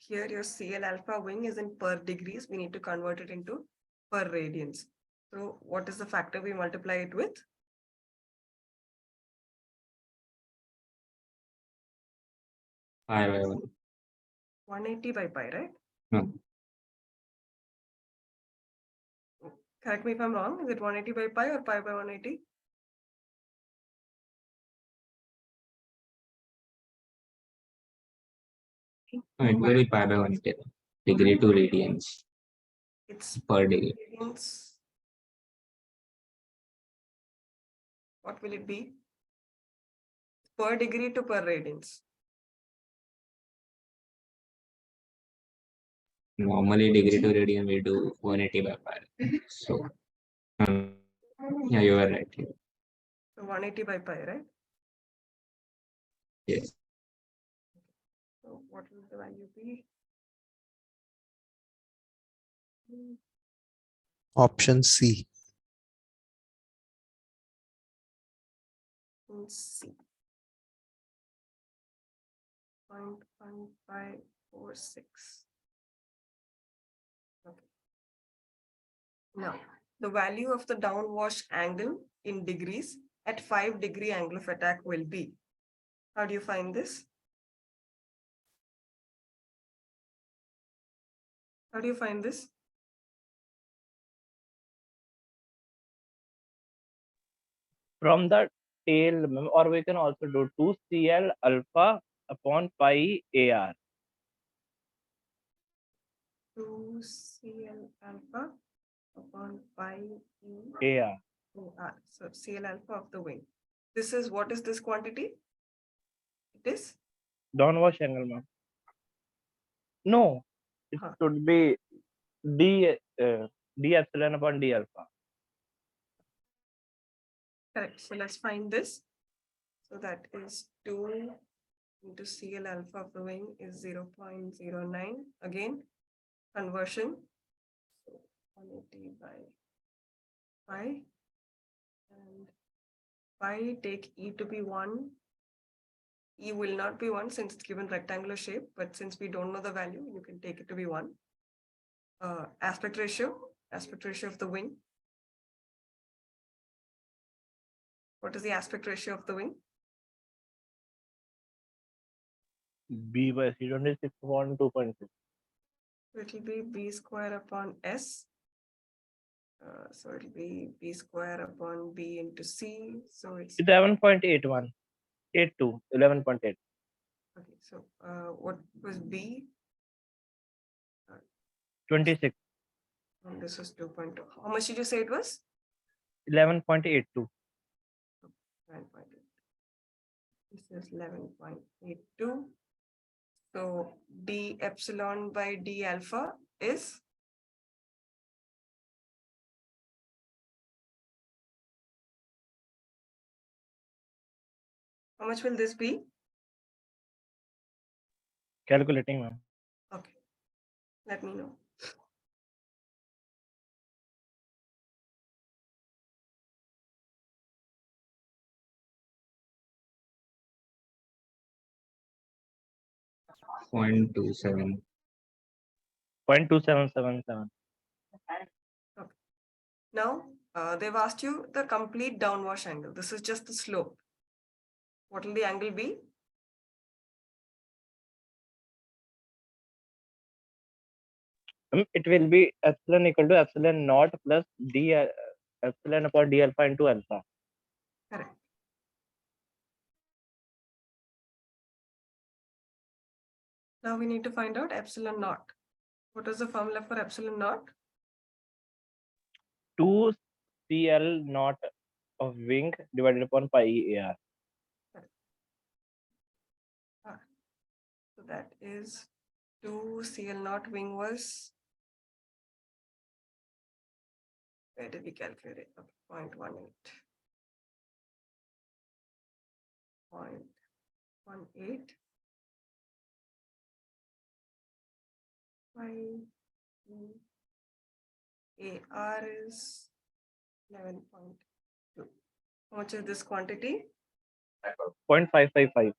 A: Here your Cl alpha wing is in per degrees. We need to convert it into per radians. So what is the factor we multiply it with?
B: Pi by 1.
A: 180 by pi, right?
B: No.
A: Correct me if I'm wrong. Is it 180 by pi or pi by 180?
B: No, it will be pi by 1 degree to radians
A: It's
B: per degree.
A: radians. What will it be? Per degree to per radians.
B: Normally, degree to radian we do 180 by pi. So, yeah, you are right. Here.
A: So 180 by pi, right?
B: Yes.
A: So what will the value be?
D: Option C.
A: C. 0.1546. Okay. Now, the value of the downwash angle in degrees at 5-degree angle of attack will be. How do you find this? How do you find this?
C: From the tail, or we can also do 2Cl alpha upon pi AR.
A: 2Cl alpha upon pi
C: AR.
A: AR. So Cl alpha of the wing. This is, what is this quantity? It is?
C: Downwash angle, ma'am. No, it
A: Huh.
C: should be d epsilon upon d alpha.
A: Correct. So let's find this. So that is 2 into Cl alpha of the wing is 0.09. Again, conversion. So 180 by pi. And pi, take e to be 1. E will not be 1 since it's given rectangular shape, but since we don't know the value, you can take it to be 1. Aspect ratio of the wing. What is the aspect ratio of the wing?
C: B by C 26 upon 2.6.
A: It will be b square upon s. So it will be b square upon b into c. So it's
C: 11.81. 82. 11.8.
A: okay. So what was b?
C: 26.
A: And this was 2.2. How much did you say it was?
C: 11.82.
A: 9.8. This is 11.82. So d epsilon by d alpha is? How much will this be?
C: Calculating, ma'am.
A: Okay. Let me know.
B: Point 27.
C: 0.2777.
A: Okay. Now, they've asked you the complete downwash angle. This is just the slope. What will the angle be?
C: It will be epsilon equal to epsilon naught plus d epsilon upon d alpha into alpha.
A: Correct. Now we need to find out epsilon naught. What is the formula for epsilon naught?
C: 2 CL naught of wing divided upon pi AR.
A: So that is 2 CL naught wing was, where did we calculate it? Okay, 0.18. 0.18. AR is 11.2. How much is this quantity?
C: 0.555.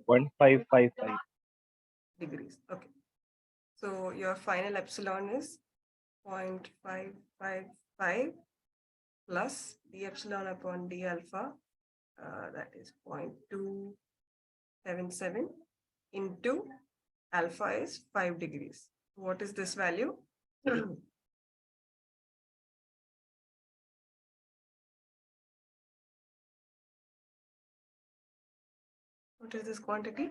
C: 0.555.
A: degrees. Okay. So your final epsilon is 0.555 plus d epsilon upon d alpha, that is 0.277 into alpha is 5 degrees. What is this value? What is this quantity?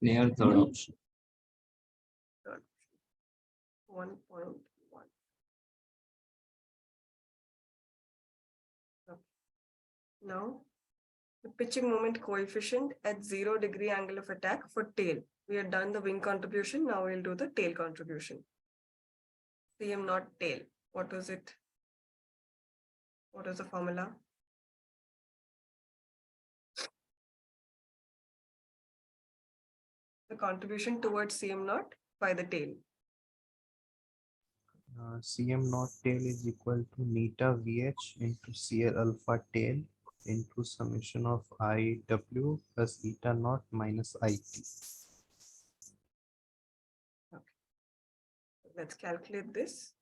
B: Near third option.
A: 1.1. Now, the pitching moment coefficient at 0 degree angle of attack for tail. We have done the wing contribution. Now we'll do the tail contribution. CM naught tail. What was it? What is the formula? The contribution towards CM naught by the tail.
D: CM naught tail is equal to neta VH into CL alpha tail into summation of IW plus eta naught minus IT.
A: Let's calculate this.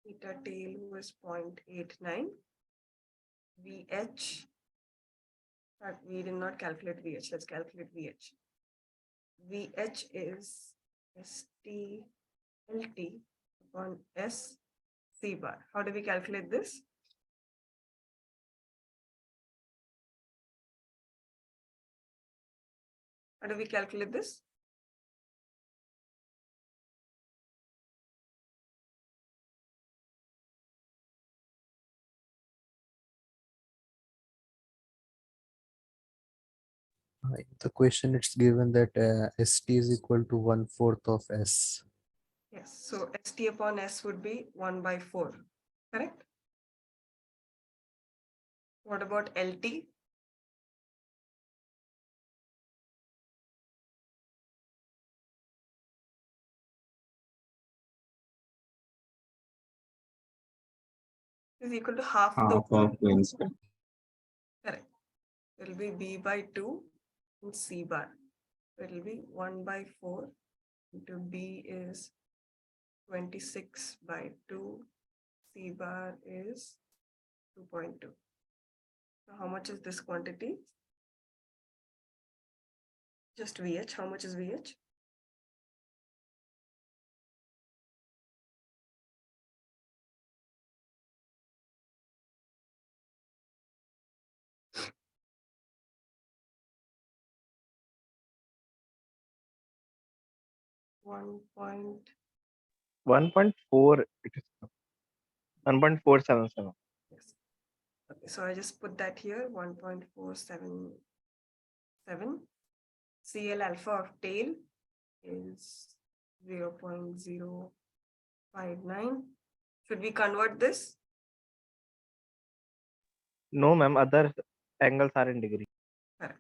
A: Theta tail was 0.89. VH, but we did not calculate VH. Let's calculate VH. VH is STLT upon S C bar. How do we calculate this? How do we calculate this?
D: In the question, it's given that ST is equal to 1/4 of S.
A: Yes, so ST upon S would be 1/4, correct? What about LT? Is equal to half the
B: Half of wingspan.
A: correct. It will be B by 2 and C bar. It will be 1/4 into B is 26 by 2. C bar is 2.2. So how much is this quantity? Just VH. How much is VH? One point
C: 1.4. It is 1.477.
A: yes. Okay, so I just put that here 1.477. CL alpha of tail is 0.059. Should we convert this?
C: No, ma'am. Other angles are in degree.
A: Correct.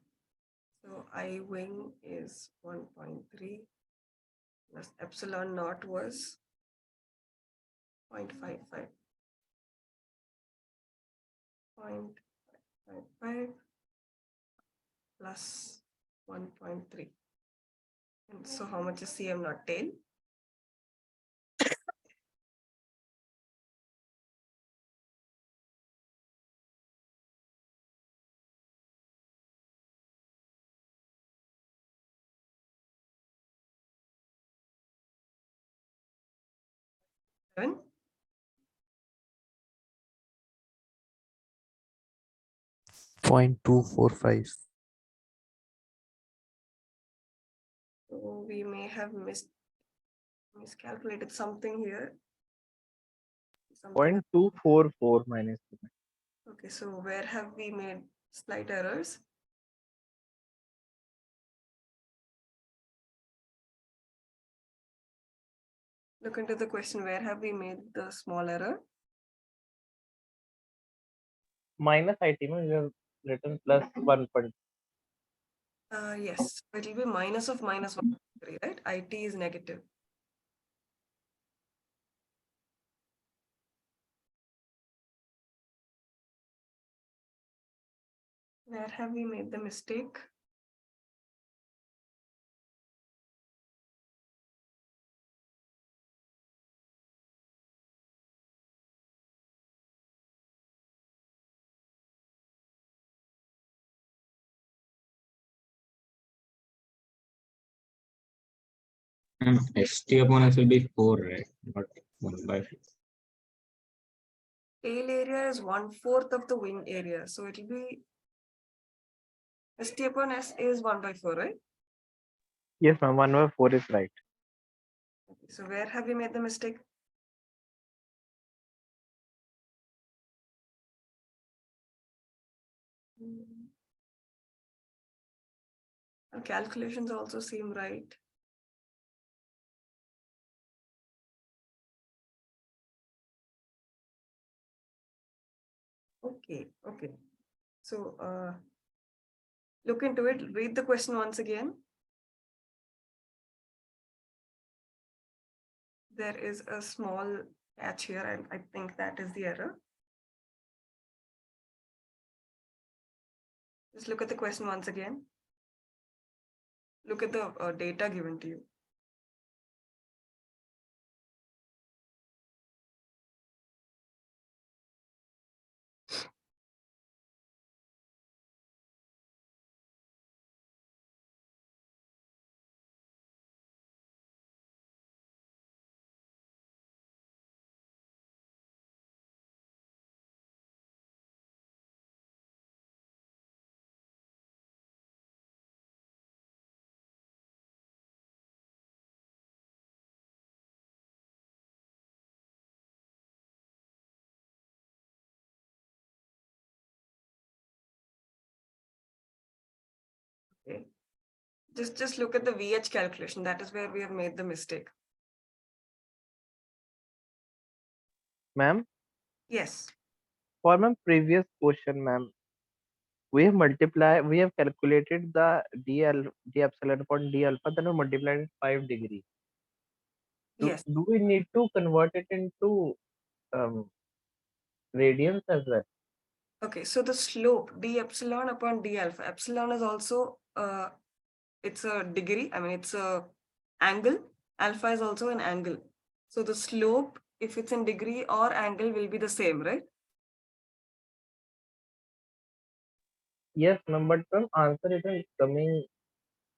A: So I wing is 1.3 plus epsilon naught was 0.55. 0.55 plus 1.3. And so how much is CM naught tail? 7.
D: Point 245.
A: So we may have miscalculated something here. Something.
C: 0.244 minus 2.
A: Okay, so where have we made slight errors? Look into the question, where have we made the small error?
C: Minus IT, we have written plus 1.
A: Yes, it will be minus of minus 1.3, right? IT is negative. Where have we made the mistake?
B: And ST upon S will be 4, right? Not 1 by 4.
A: Tail area is 1/4 of the wing area. So it will be ST upon S is 1/4, right?
C: Yes, ma'am. 1/4 is right.
A: Okay, so where have we made the mistake? Our calculations also seem right. Okay, okay. So look into it, read the question once again. There is a small catch here, and I think that is the error. Just look at the question once again. Look at the data given to you. Okay. Just look at the VH calculation. That is where we have made the mistake.
C: Ma'am,
A: Yes.
C: for my previous question, ma'am, we have calculated the d epsilon upon d alpha, then we multiplied it 5 degree.
A: Yes.
C: Do we need to convert it into radians as well?
A: Okay. So the slope d epsilon upon d alpha. Epsilon is also it's a degree. I mean, it's a angle. Alpha is also an angle. So the slope, if it's in degree or angle, will be the same, right?
C: Yes, ma'am, but from answer it is coming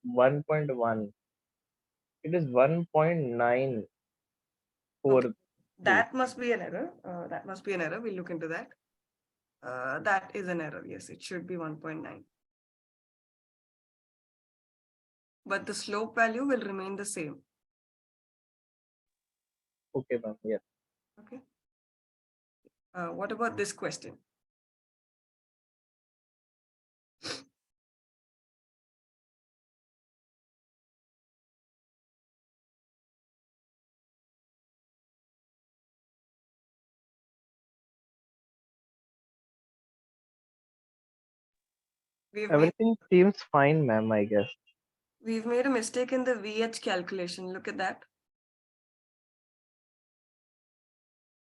C: 1.1. It is 1.94.
A: Okay. That must be an error. That must be an error. We'll look into that. That is an error. Yes, it should be 1.9. But the slope value will remain the same.
C: Okay, ma'am. Yes.
A: Okay. What about this question?
C: Everything seems fine, ma'am, I guess.
A: We've made a mistake in the VH calculation. Look at that.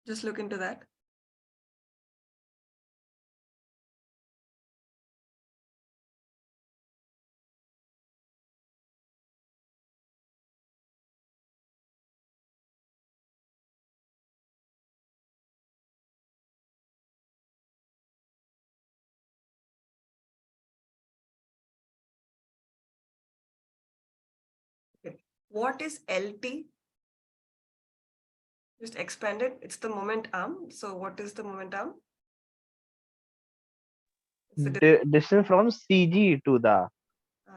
A: Just look into that. Okay. What is LT? Just expand it. It's the moment arm. So what is the moment arm? It's the
C: Distance from CG to the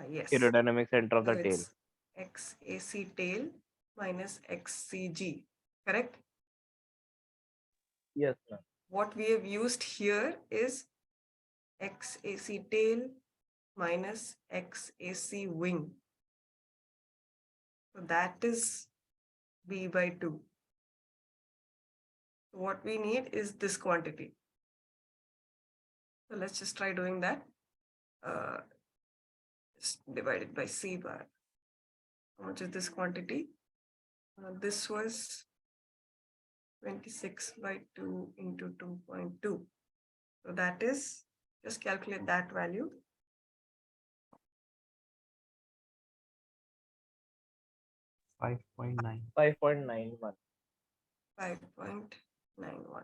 A: yes.
C: aerodynamic center of
A: So
C: the tail.
A: it's XAC tail minus XCG, correct?
C: Yes, ma'am.
A: What we have used here is XAC tail minus XAC wing. So that is B by 2. So what we need is this quantity. So let's just try doing that. Just divide it by C bar. How much is this quantity? This was 26 by 2 into 2.2. So that is, just calculate that value.
D: 5.9.
C: 5.91.
A: 5.91.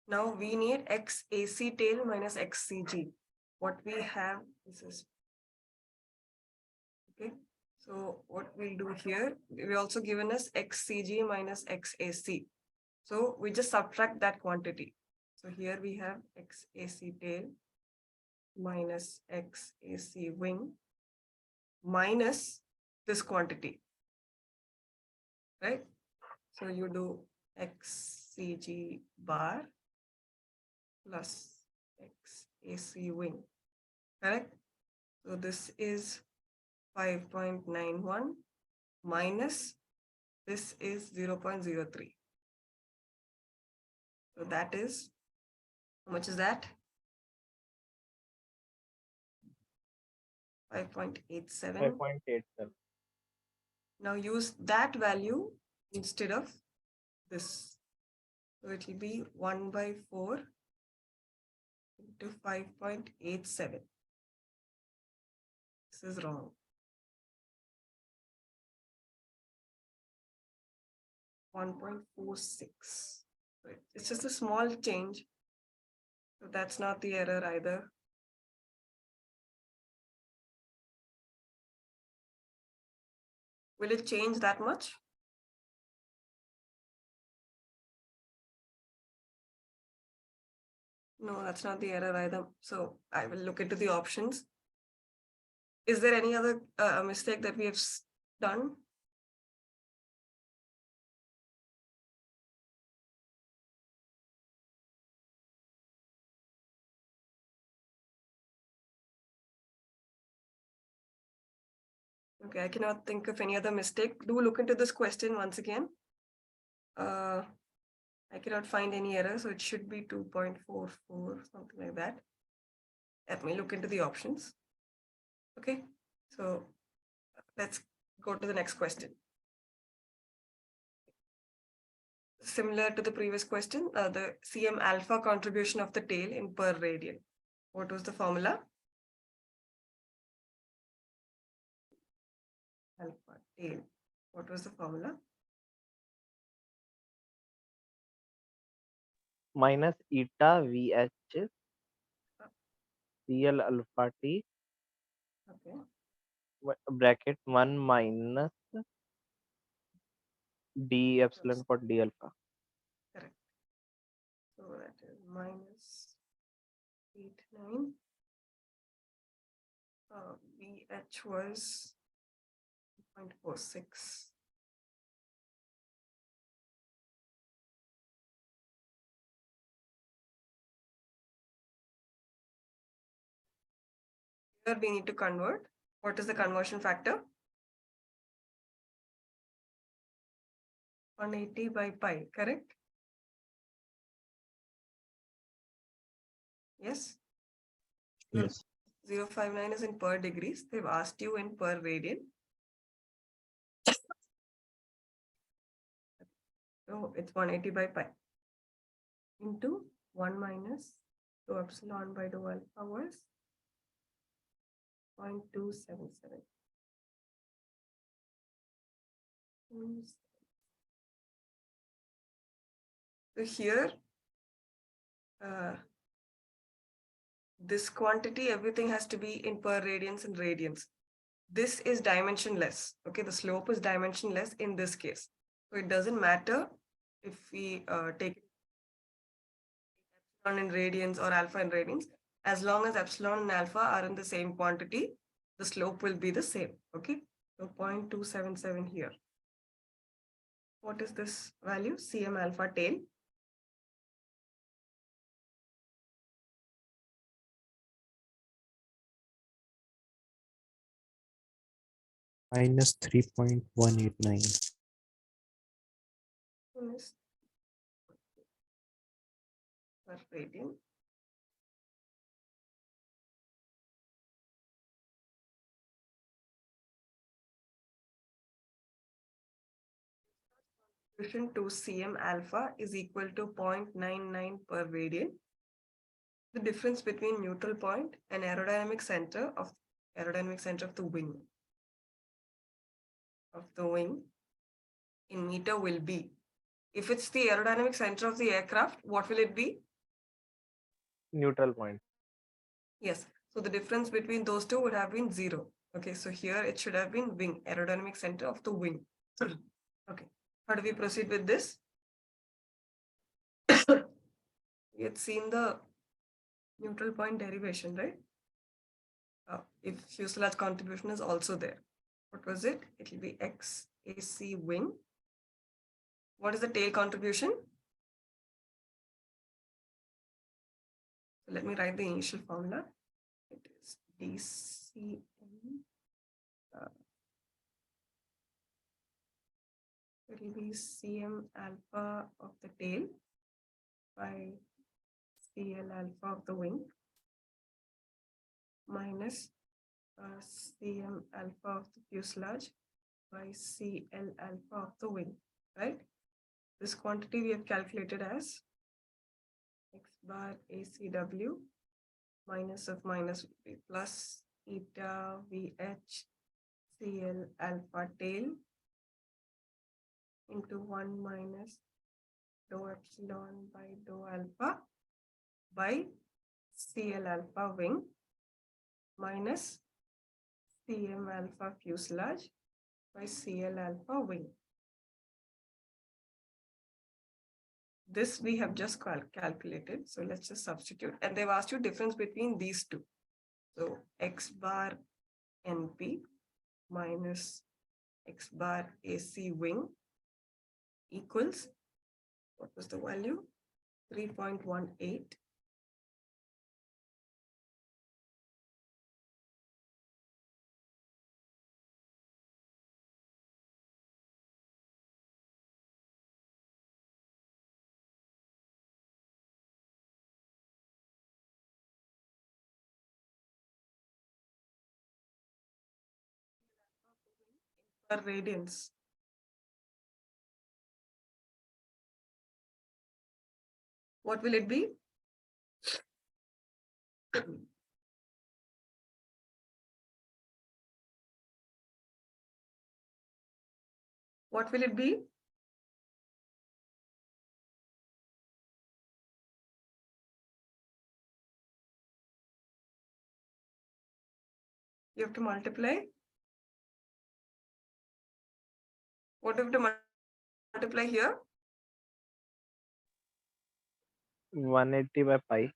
A: Now we need XAC tail minus XCG. What we have, this is, okay. So what we'll do here, we also given us XCG minus XAC. So we just subtract that quantity. So here we have XAC tail minus XAC wing minus this quantity, right? So you do XCG bar plus XAC wing, correct? So this is 5.91 minus this is 0.03. So that is, how much is that? 5.87.
C: 5.87.
A: Now use that value instead of this. So it will be 1 by 4 into 5.87. This is wrong. 1.46. It's just a small change. So that's not the error either. Will it change that much? No, that's not the error either. So I will look into the options. Is there any other mistake that we have done? Okay, I cannot think of any other mistake. Do look into this question once again. I cannot find any error, so it should be 2.44, something like that. Let me look into the options. Okay, so let's go to the next question. Similar to the previous question, the CM alpha contribution of the tail in per radian. What was the formula? Alpha tail. What was the formula?
C: Minus eta VH CL alpha T
A: Okay.
C: bracket 1 minus D epsilon for D alpha.
A: Correct. So that is minus 89. VH was 0.46. Here we need to convert. What is the conversion factor? 180 by pi, correct? Yes?
B: Yes.
A: 0.59 is in per degrees. They've asked you in per radian. So it's 180 by pi into 1 minus dou epsilon by dou alpha was 0.277. So here, this quantity, everything has to be in per radians and radians. This is dimensionless. Okay, the slope is dimensionless in this case. So it doesn't matter if we take epsilon in radians or alpha in radians, as long as epsilon and alpha are in the same quantity, the slope will be the same. Okay, so 0.277 here. What is this value? Cm alpha tail.
D: minus 3.189.
A: Is per radian. To Cm alpha is equal to 0.99 per radian. The difference between neutral point and aerodynamic center of the wing in meter will be. If it's the aerodynamic center of the aircraft, what will it be?
C: Neutral point.
A: Yes. So the difference between those two would have been 0. Okay. So here it should have been wing, aerodynamic center of the wing. Okay. How do we proceed with this? We had seen the neutral point derivation, right? If fuselage contribution is also there. What was it? It will be X AC wing. What is the tail contribution? So let me write the initial formula. It is DCM. It will be Cm alpha of the tail by Cl alpha of the wing minus Cm alpha of the fuselage by Cl alpha of the wing, right? This quantity we have calculated as x bar ACW minus of minus will be plus eta VH Cl alpha tail into 1 minus dou epsilon by dou alpha by Cl alpha wing minus Cm alpha fuselage by Cl alpha wing. This we have just calculated. So let's just substitute. And they've asked you difference between these two. So x bar NP minus x bar AC wing equals, what was the value? 3.18. Per radians. What will it be? What will it be? You have to multiply. What do you have to multiply here?
C: 180 by pi.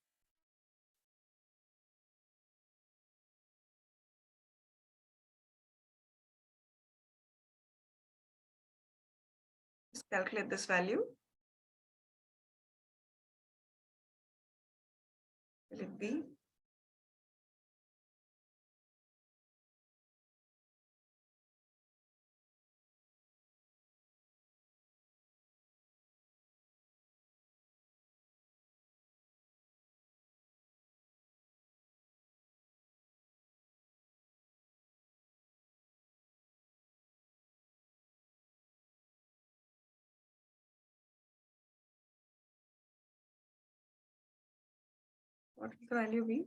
A: Just calculate this value. Will it be? What will the value be?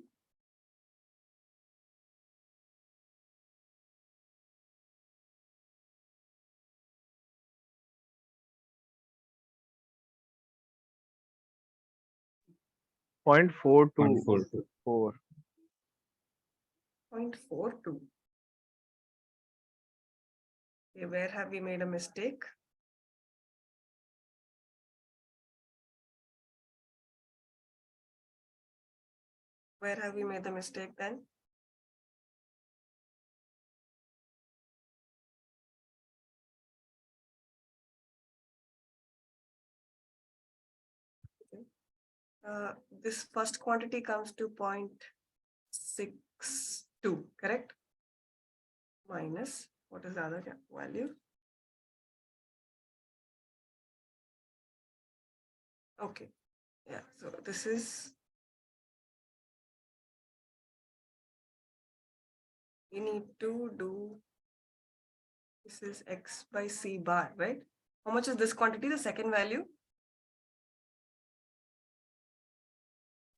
C: Point
B: 0.42.
C: 4.
A: 0.42. Okay, where have we made a mistake? Where have we made the mistake then? This first quantity comes to 0.62, correct? Minus, what is the other value? Okay, yeah, so this is, we need to do, this is x by c bar, right? How much is this quantity, the second value?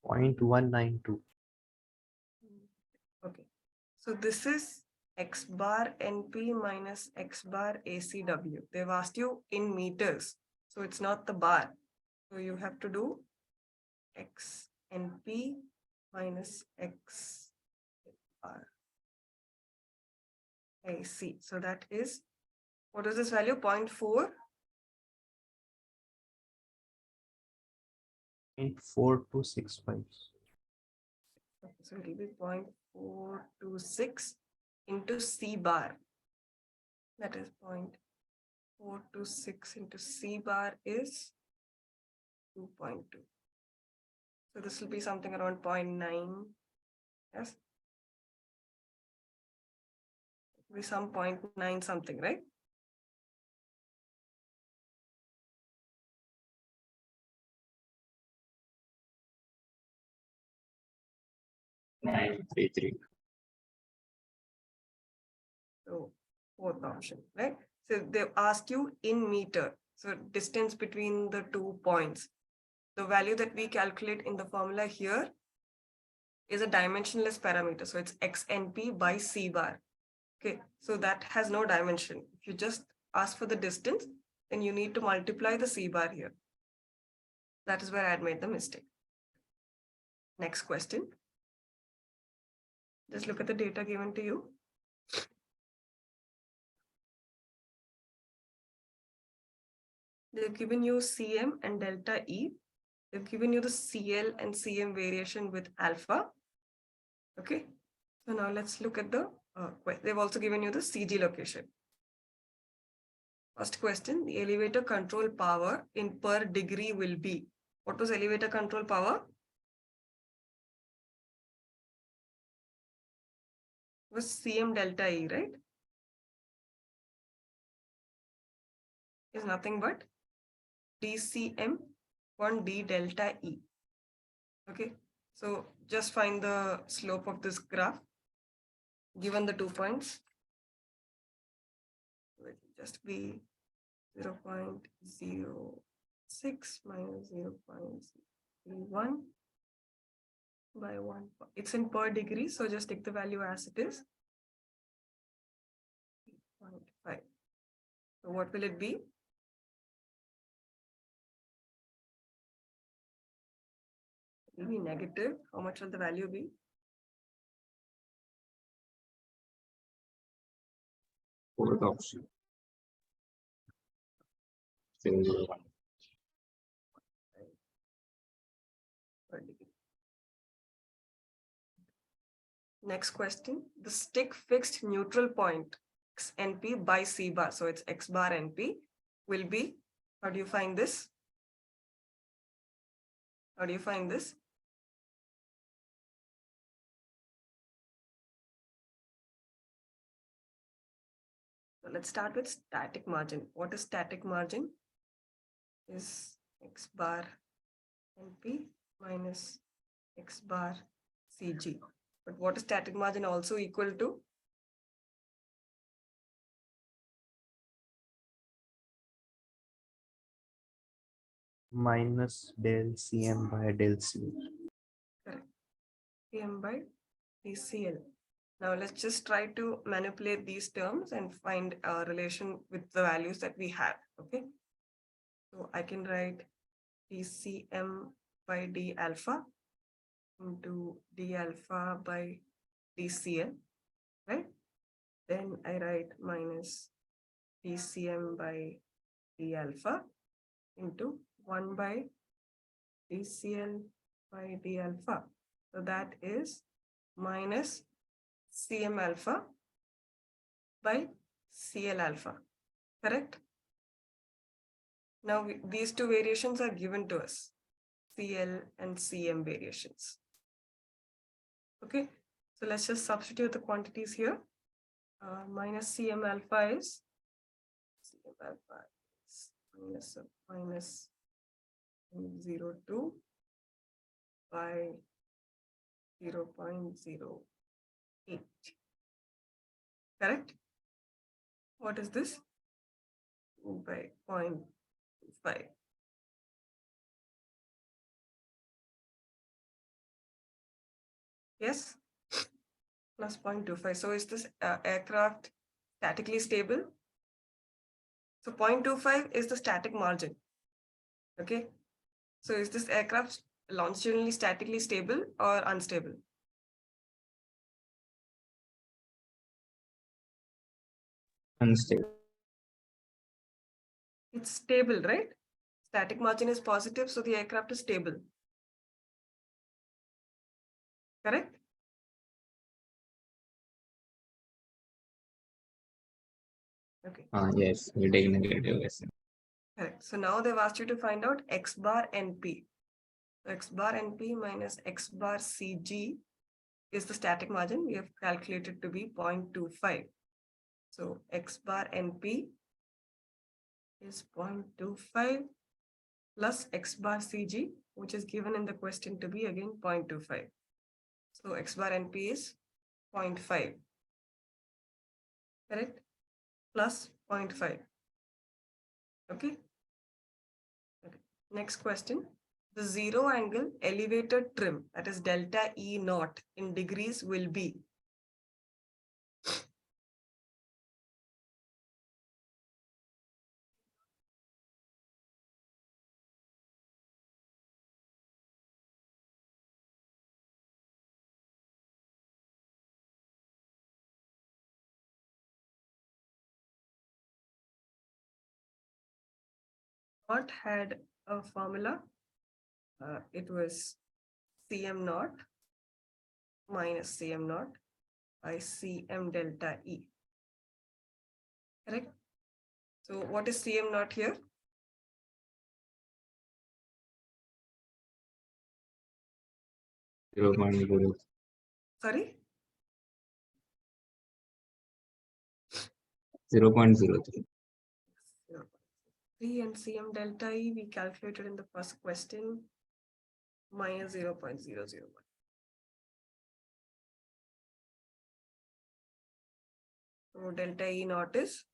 D: 0.192.
A: Okay, so this is x bar NP minus x bar ACW. They've asked you in meters, so it's not the bar. So you have to do x NP minus x bar AC. So that is, what is this value? 0.4?
D: 0.4265.
A: So it will be 0.426 into C bar. That is 0.426 into C bar is 2.2. So this will be something around 0.9. Yes. It will be some 0.9 something, right?
B: Nine three three.
A: So fourth option, right? So they've asked you in meter. So distance between the 2 points. The value that we calculate in the formula here is a dimensionless parameter. So it's xnp by c bar. Okay, so that has no dimension. If you just ask for the distance, then you need to multiply the c bar here. That is where I had made the mistake. Next question. Just look at the data given to you. They've given you CM and delta E. They've given you the CL and CM variation with alpha. Okay. So now let's look at the, they've also given you the CG location. First question, the elevator control power in per degree will be. What was elevator control power? It was CM delta E, right? Is nothing but DCM 1D delta E. Okay, so just find the slope of this graph given the 2 points. It will just be 0.06 minus 0.31 by 1. It's in per degree, so just take the value as it is. 0.5. So what will it be? It will be negative. How much will the value be?
B: Fourth option. 0.01.
A: Per degree. Next question, the stick fixed neutral point xnp by c bar, so it's x bar np, will be, how do you find this? How do you find this? So let's start with static margin. What is static margin? Is x bar np minus x bar cg. But what is static margin also equal to?
D: Minus del CM by del CL.
A: Correct. Cm by dcl. Now let's just try to manipulate these terms and find a relation with the values that we have. Okay. So I can write dcm by d alpha into d alpha by dcl, right? Then I write minus dcm by d alpha into 1 by dcl by d alpha. So that is minus Cm alpha by Cl alpha, correct? Now these two variations are given to us, Cl and Cm variations. Okay, so let's just substitute the quantities here. Minus Cm alpha is Cm alpha is minus 0.02 by 0.08. Correct? What is this? 2 by 0.5. Yes? Plus 0.25. So is this aircraft statically stable? So 0.25 is the static margin. Okay. So is this aircraft longitudinally statically stable or unstable?
B: Unstable.
A: It's stable, right? Static margin is positive, so the aircraft is stable. Correct? Okay.
B: Yes, we take negative SN.
A: Correct. So now they've asked you to find out X bar NP. X bar NP minus X bar CG is the static margin. We have calculated to be 0.25. So X bar NP is 0.25 plus X bar CG, which is given in the question to be again 0.25. So X bar NP is 0.5. Correct? Plus 0.5. Okay? Okay. Next question. The zero angle elevated trim, that is delta E naught in degrees, will be. Naught had a formula. It was Cm naught minus Cm naught by Cm delta E. Correct? So what is Cm naught here?
B: Zero point zero.
A: Sorry?
B: 0.03.
A: 3 and Cm delta E we calculated in the first question minus 0.001. So delta E naught is,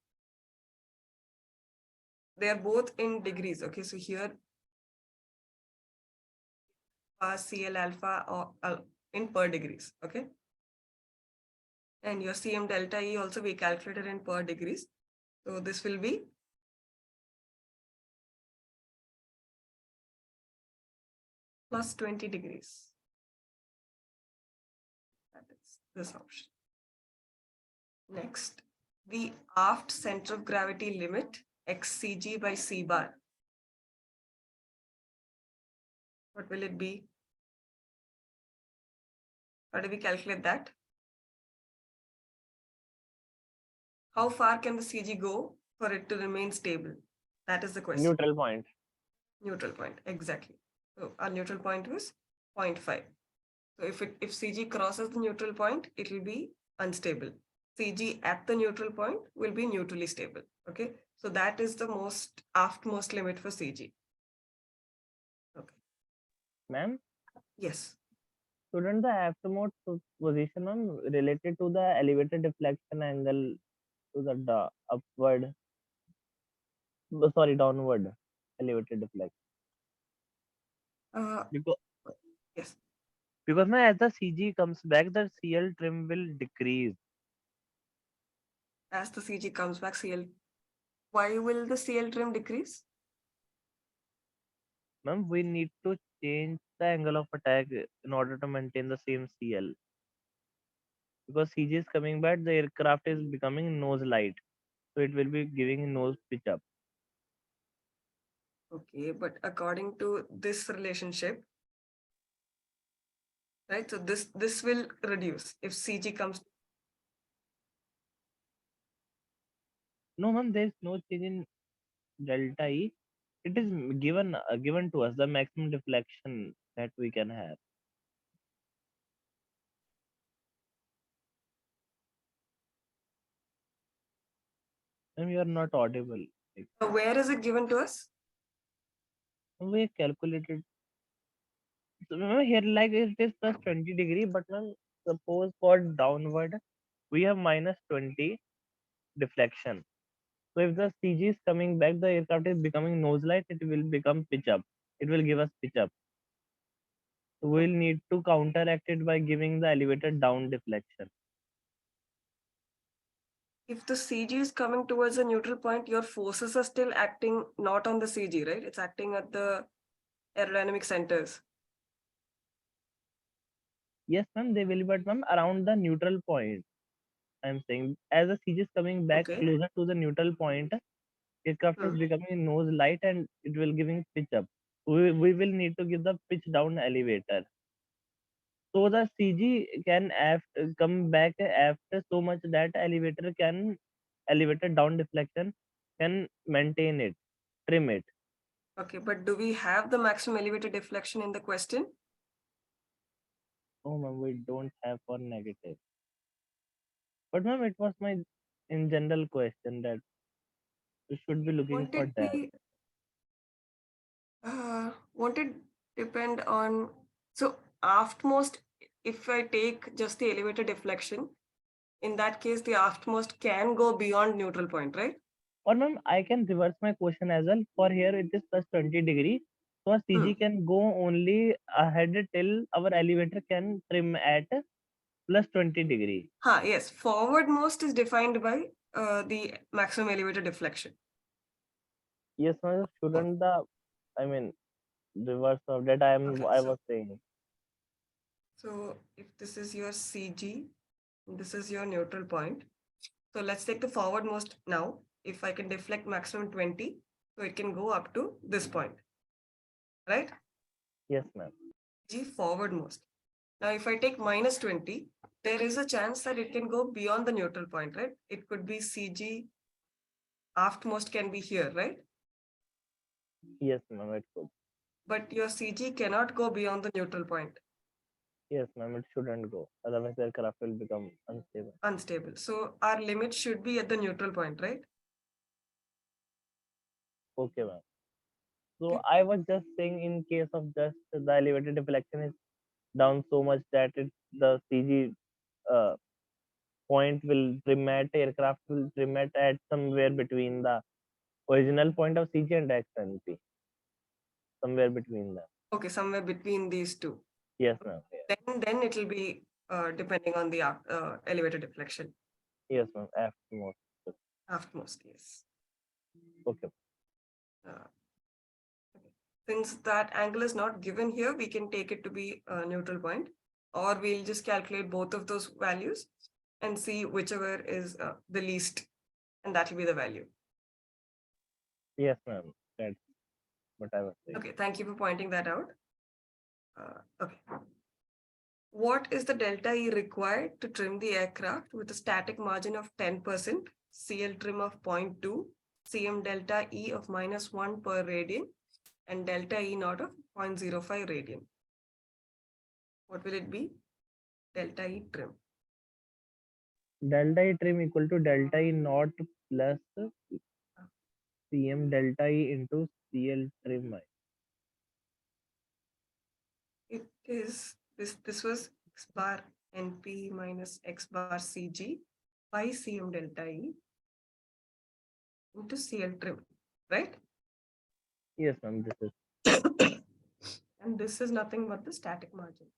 A: they are both in degrees. Okay, so here Cl alpha or in per degrees. Okay, and your Cm delta E also we calculated in per degrees. So this will be plus 20 degrees. That is this option. Next, the aft center of gravity limit xcg by c bar. What will it be? How do we calculate that? How far can the CG go for it to remain stable? That is the question.
C: Neutral point.
A: Neutral point, exactly. So our neutral point was 0.5. So if CG crosses the neutral point, it will be unstable. CG at the neutral point will be neutrally stable. Okay, so that is the aftmost limit for CG. Okay.
C: Ma'am,
A: Yes.
C: shouldn't the aftermost position, ma'am, related to the elevated deflection angle to the upward, sorry, downward elevated deflection? Because
A: Yes.
C: because now as the CG comes back, the CL trim will decrease.
A: As the CG comes back, CL. Why will the CL trim decrease?
C: Ma'am, we need to change the angle of attack in order to maintain the same CL. Because CG is coming back, the aircraft is becoming nose light. So it will be giving nose pitch up.
A: Okay, but according to this relationship, right? So this will reduce if CG comes.
C: No, ma'am, there is no change in delta E. It is given to us the maximum deflection that we can have. And we are not audible. Like,
A: Where is it given to us?
C: we calculated. So remember here, like it is plus 20 degree, but ma'am, suppose for downward, we have minus 20 deflection. So if the CG is coming back, the aircraft is becoming nose light, it will become pitch up. It will give us pitch up. So we'll need to counteract it by giving the elevator down deflection.
A: If the CG is coming towards a neutral point, your forces are still acting not on the CG, right? It's acting at the aerodynamic centers.
C: Yes, ma'am, they will, but ma'am, around the neutral point. I'm saying as the CG is coming back
A: Okay.
C: closer to the neutral point, aircraft is
A: Hmm.
C: becoming nose light and it will giving pitch up. We will need to give the pitch down elevator. So the CG can come back after so much that elevator down deflection can maintain it, trim it.
A: Okay, but do we have the maximum elevator deflection in the question?
C: Oh ma'am, we don't have for negative. But ma'am, it was my in general question that we should be looking
A: Won't
C: for
A: it
C: that.
A: be, won't it depend on, so aftmost, if I take just the elevator deflection, in that case, the aftmost can go beyond neutral point, right?
C: Or ma'am, I can reverse my question as well. For here, it is plus 20 degree. So our CG
A: Hmm.
C: can go only ahead till our elevator can trim at plus 20 degree.
A: Yes, forwardmost is defined by the maximum elevator deflection.
C: Yes, ma'am. Shouldn't the, I mean, reverse of that I
A: Okay, so
C: was saying.
A: So if this is your CG, this is your neutral point. So let's take the forwardmost now. If I can deflect maximum 20, so it can go up to this point, right?
C: Yes, ma'am.
A: G forwardmost. Now, if I take minus 20, there is a chance that it can go beyond the neutral point, right? It could be CG, aftmost can be here, right?
C: Yes, ma'am. It could.
A: But your CG cannot go beyond the neutral point,
C: Yes, ma'am. It shouldn't go. Otherwise, the aircraft will become unstable.
A: unstable. So our limit should be at the neutral point, right?
C: Okay, ma'am. So
A: Okay.
C: I was just saying in case of just the elevator deflection is down so much that the CG point will trim at aircraft will trim at somewhere between the original point of CG and XNP. Somewhere between them.
A: Okay, somewhere between these two.
C: Yes, ma'am.
A: Then it will be depending on the elevator deflection.
C: Yes, ma'am. Aftermost.
A: Aftmost, yes.
C: Okay.
A: Uh, okay. Since that angle is not given here, we can take it to be a neutral point, or we'll just calculate both of those values and see whichever is the least, and that will be the value.
C: Yes, ma'am. That's what I was saying.
A: Okay, thank you for pointing that out. Okay. What is the delta E required to trim the aircraft with a static margin of 10%, CL trim of 0.2, CM delta E of -1 per radian, and delta E naught of 0.05 radian? What will it be? Delta E trim.
C: Delta E trim equal to delta E naught plus CM delta E into CL trim.
A: It is this was X bar NP minus X bar CG by CM delta E into CL trim, right?
C: Yes, ma'am. This is
A: And this is nothing but the static margin.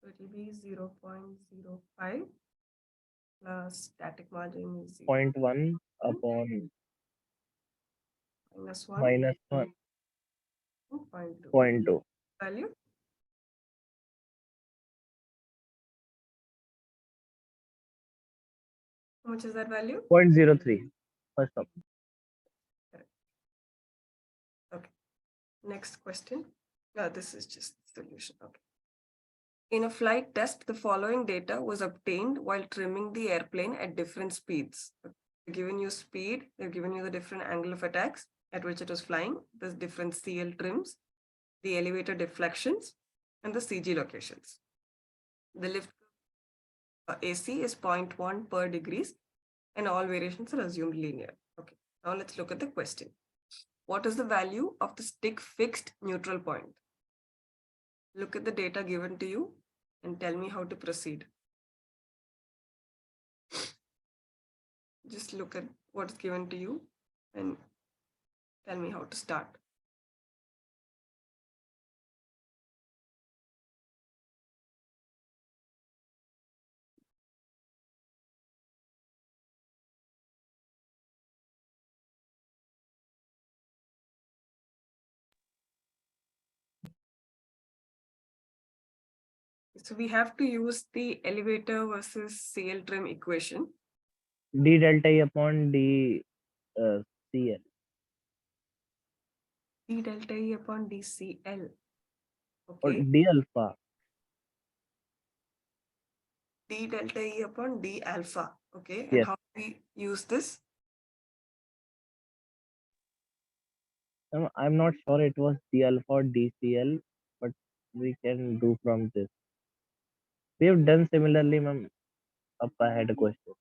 A: So it will be 0.05 plus static margin is
C: 0.1 upon
A: -1
C: minus 1
A: 0.2
C: 0.2.
A: value. How much is that value?
C: 0.03. First up.
A: Okay. Next question. No, this is just solution. Okay. In a flight test, the following data was obtained while trimming the airplane at different speeds. They've given you speed, they've given you the different angle of attacks at which it was flying, the different CL trims, the elevator deflections, and the CG locations. The lift AC is 0.1 per degrees, and all variations are assumed linear. Okay, now let's look at the question. What is the value of the stick fixed neutral point? Look at the data given to you and tell me how to proceed. Just look at what's given to you and tell me how to start. So we have to use the elevator versus CL trim equation.
C: D delta E upon D CL.
A: D delta E upon DCL.
C: Or
A: Okay.
C: D alpha.
A: D delta E upon D alpha. Okay. And
C: Yes.
A: how do we use this?
C: I'm not sure it was D alpha or DCL, but we can do from this. We have done similarly, ma'am. Up I had a question.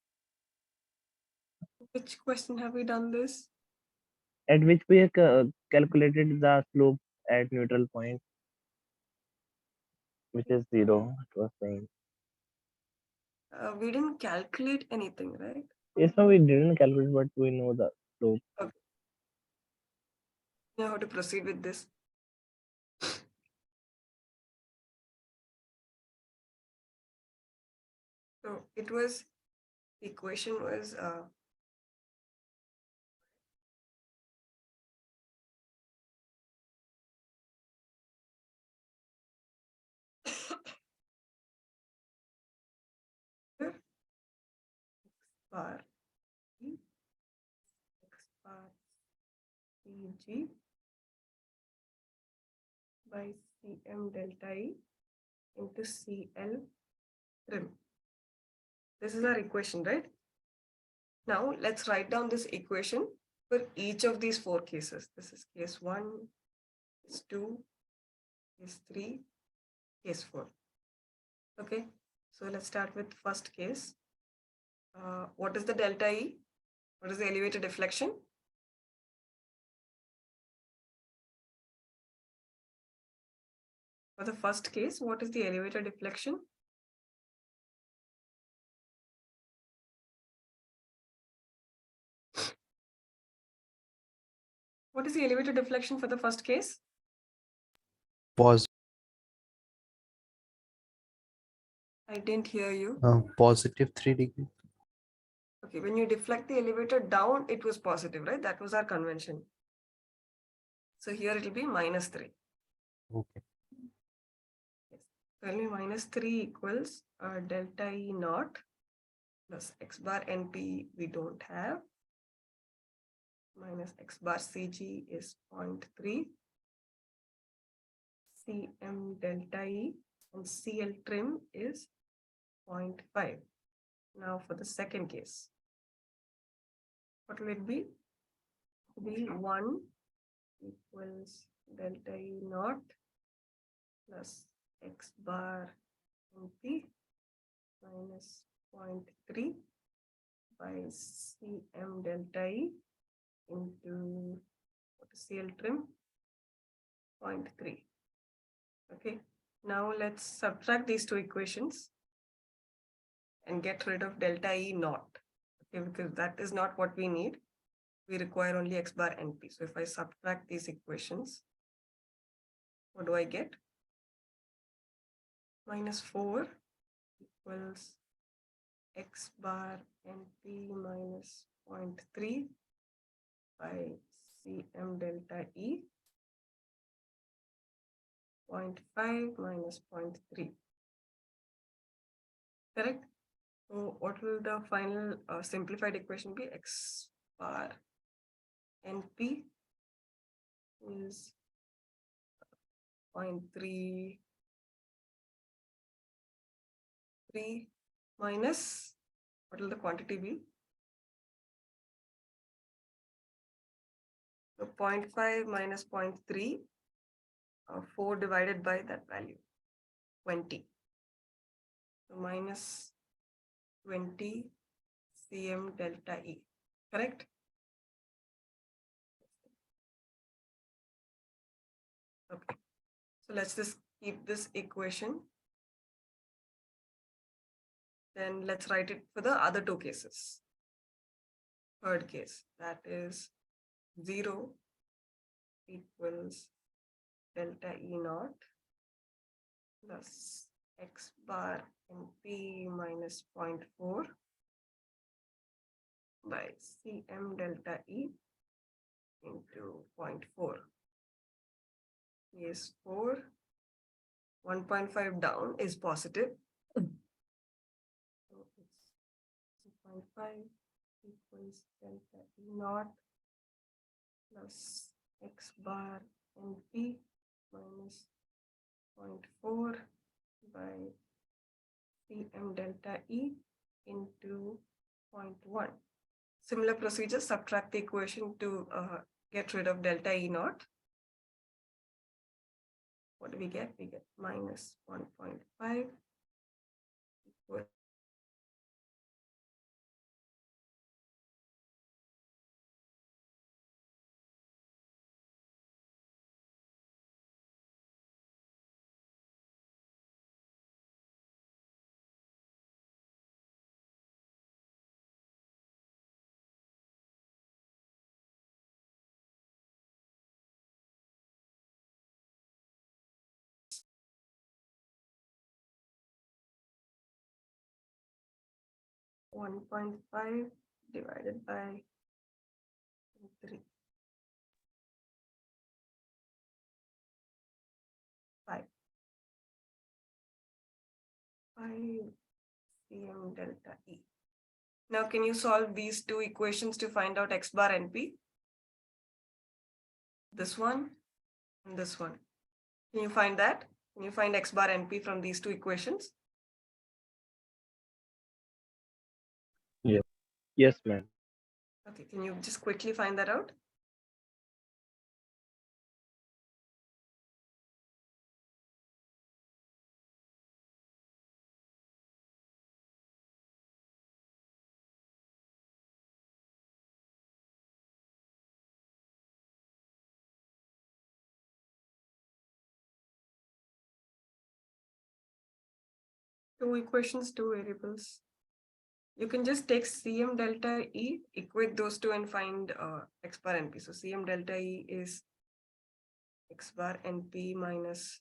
A: Which question have we done this?
C: At which we have calculated the slope at neutral point, which is 0. It was saying.
A: We didn't calculate anything, right?
C: Yes, no, we didn't calculate, but we know the slope.
A: Okay. Now how to proceed with this? So it was, the equation was bar E x bar CG by CM delta E into CL trim. This is our equation, right? Now let's write down this equation for each of these 4 cases. This is case 1, case 2, case 3, case 4. Okay, so let's start with first case. What is the delta E? What is the elevator deflection? For the first case, what is the elevator deflection? What is the elevator deflection for the first case?
D: Pos
A: I didn't hear you.
D: positive 3 degree.
A: Okay, when you deflect the elevator down, it was positive, right? That was our convention. So here it will be -3.
D: Okay.
A: Yes. So only -3 equals delta E naught plus x bar NP we don't have, minus x bar CG is 0.3, CM delta E and CL trim is 0.5. Now for the second case, what will it be? V1 equals delta E naught plus x bar NP minus 0.3 by CM delta E into CL trim 0.3. Okay, now let's subtract these 2 equations and get rid of delta E naught. Okay, because that is not what we need. We require only x bar NP. So if I subtract these equations, what do I get? -4 equals x bar NP minus 0.3 by CM delta E 0.5 minus 0.3. Correct? So what will the final simplified equation be? X bar NP is 0.3 3 minus, what will the quantity be? So 0.5 minus 0.3, 4 divided by that value, 20. So minus 20 cm delta E, correct? Okay, so let's just keep this equation. Then let's write it for the other two cases. Third case, that is 0 equals delta E naught plus x bar and P minus 0.4 by Cm delta E into 0.4. Case 4, 1.5 down is positive. So it's 0.5 equals delta E naught plus x bar and P minus 0.4 by Cm delta E into 0.1. Similar procedure, subtract the equation to get rid of delta E naught. What do we get? We get minus 1.5 equal (1.5) divided by 3. 5 Cm delta E. Now, can you solve these two equations to find out x bar and P? This one and this one. Can you find that? Can you find x bar and P from these two equations?
C: Yes, ma'am.
A: Okay, can you just quickly find that out? Two equations, two variables. You can just take Cm delta E, equate those two and find x bar and P. So Cm delta E is x bar and P minus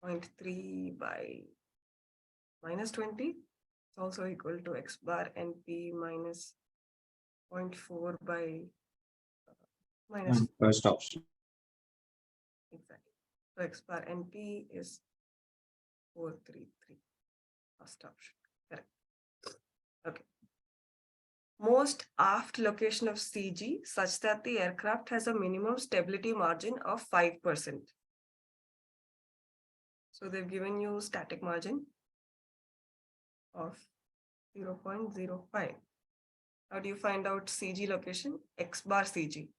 A: 0.3 by minus 20. It's also equal to x bar and P minus 0.4 by minus
B: First option.
A: exactly. So x bar and P is 433. First option, correct. Okay. Most aft location of CG such that the aircraft has a minimum stability margin of 5%. So they've given you static margin of 0.05. How do you find out CG location? X bar CG.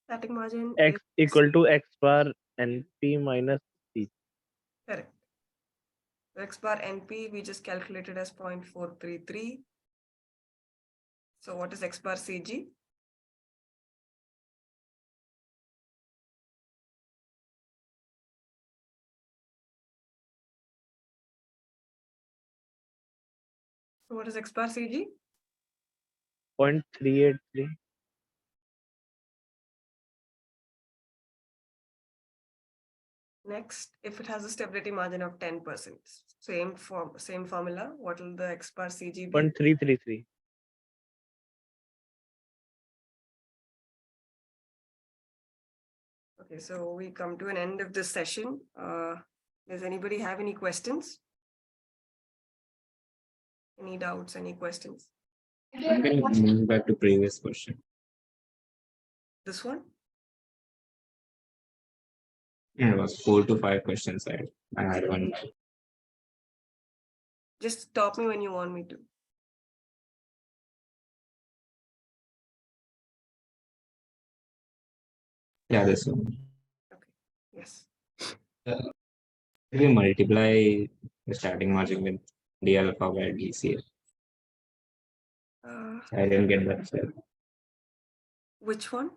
A: Static margin
C: X
A: is
C: equal to x bar and P minus C.
A: correct. X bar NP we just calculated as 0.433. So what is X bar CG? So what is X bar CG?
C: 0.383.
A: Next, if it has a stability margin of 10%, same formula, what will the X bar CG be?
C: 0.333.
A: Okay, so we come to an end of this session. Does anybody have any questions? Any doubts, any questions?
B: Moving back to previous question.
A: This one?
B: And it was 4 to 5 questions. I had one.
A: Just stop me when you want me to.
B: Yeah, this one.
A: Yes.
B: If you multiply the starting margin with d alpha by dCl,
A: Uh,
B: I didn't get that. So,
A: which one?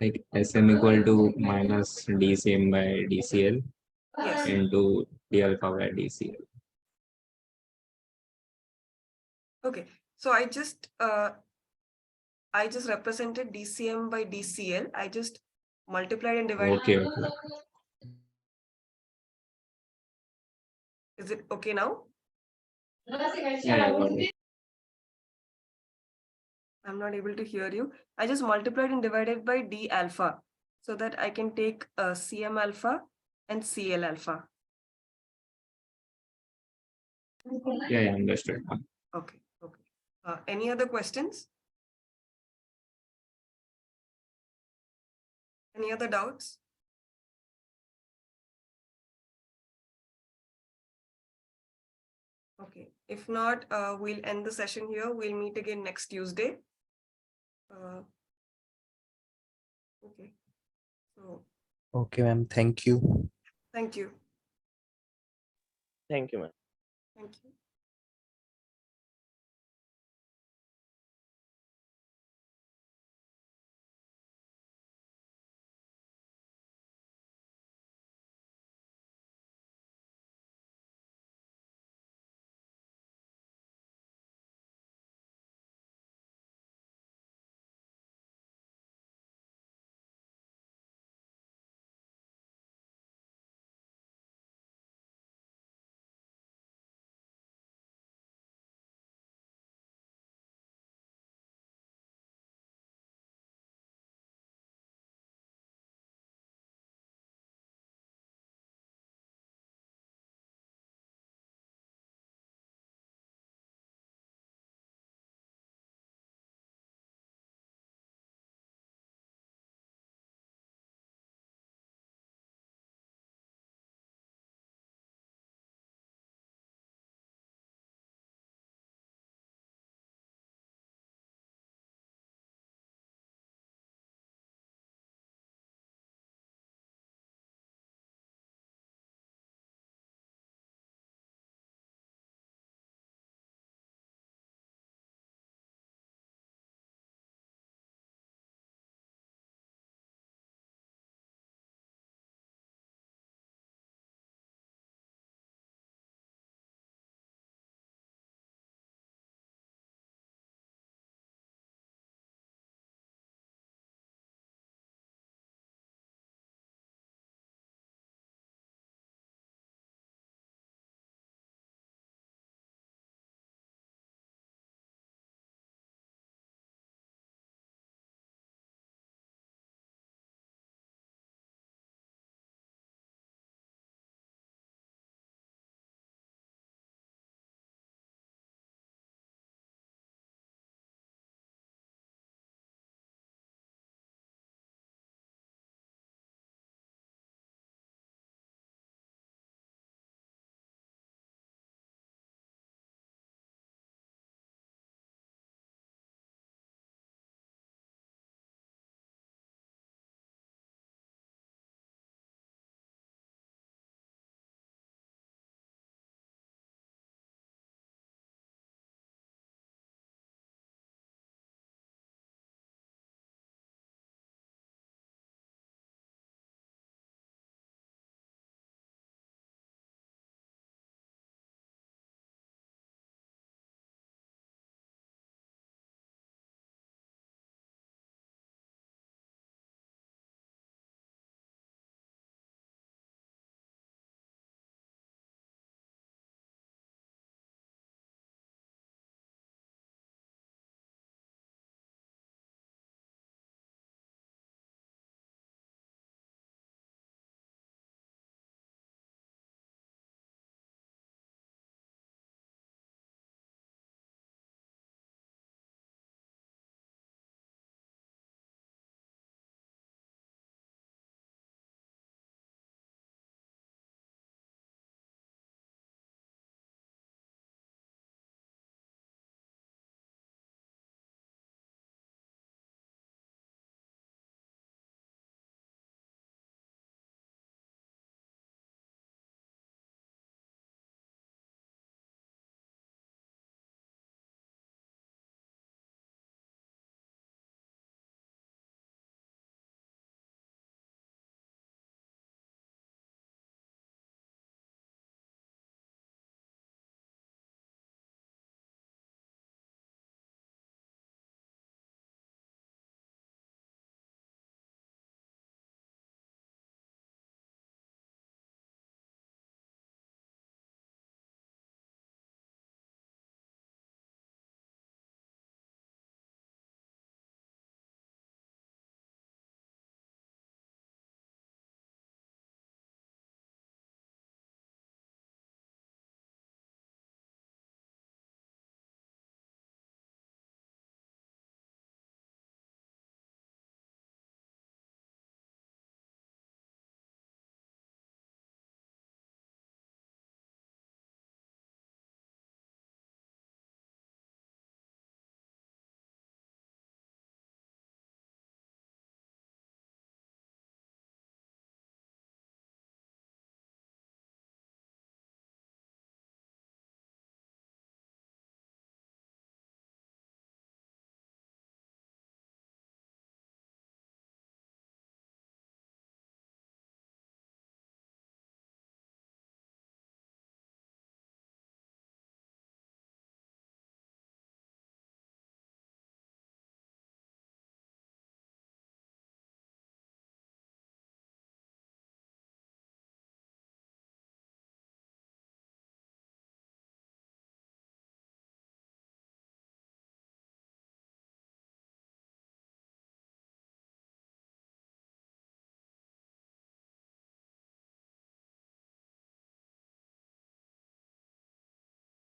B: like Sm equal to minus dCm by dCl
A: Yes.
B: into d alpha by dCl.
A: Okay. So I just represented DCM by DCl. I just multiplied and divided.
B: Okay, okay.
A: Is it okay now?
B: Yeah, I got it.
A: I'm not able to hear you. I just multiplied and divided by D alpha so that I can take CM alpha and CL alpha.
B: Yeah, understood.
A: Okay. Okay. Any other questions? Any other doubts? Okay. If not, we'll end the session here. We'll meet again next Tuesday. Okay. So
D: Okay, ma'am. Thank you.
A: thank you.
C: Thank you, man.
A: Thank you.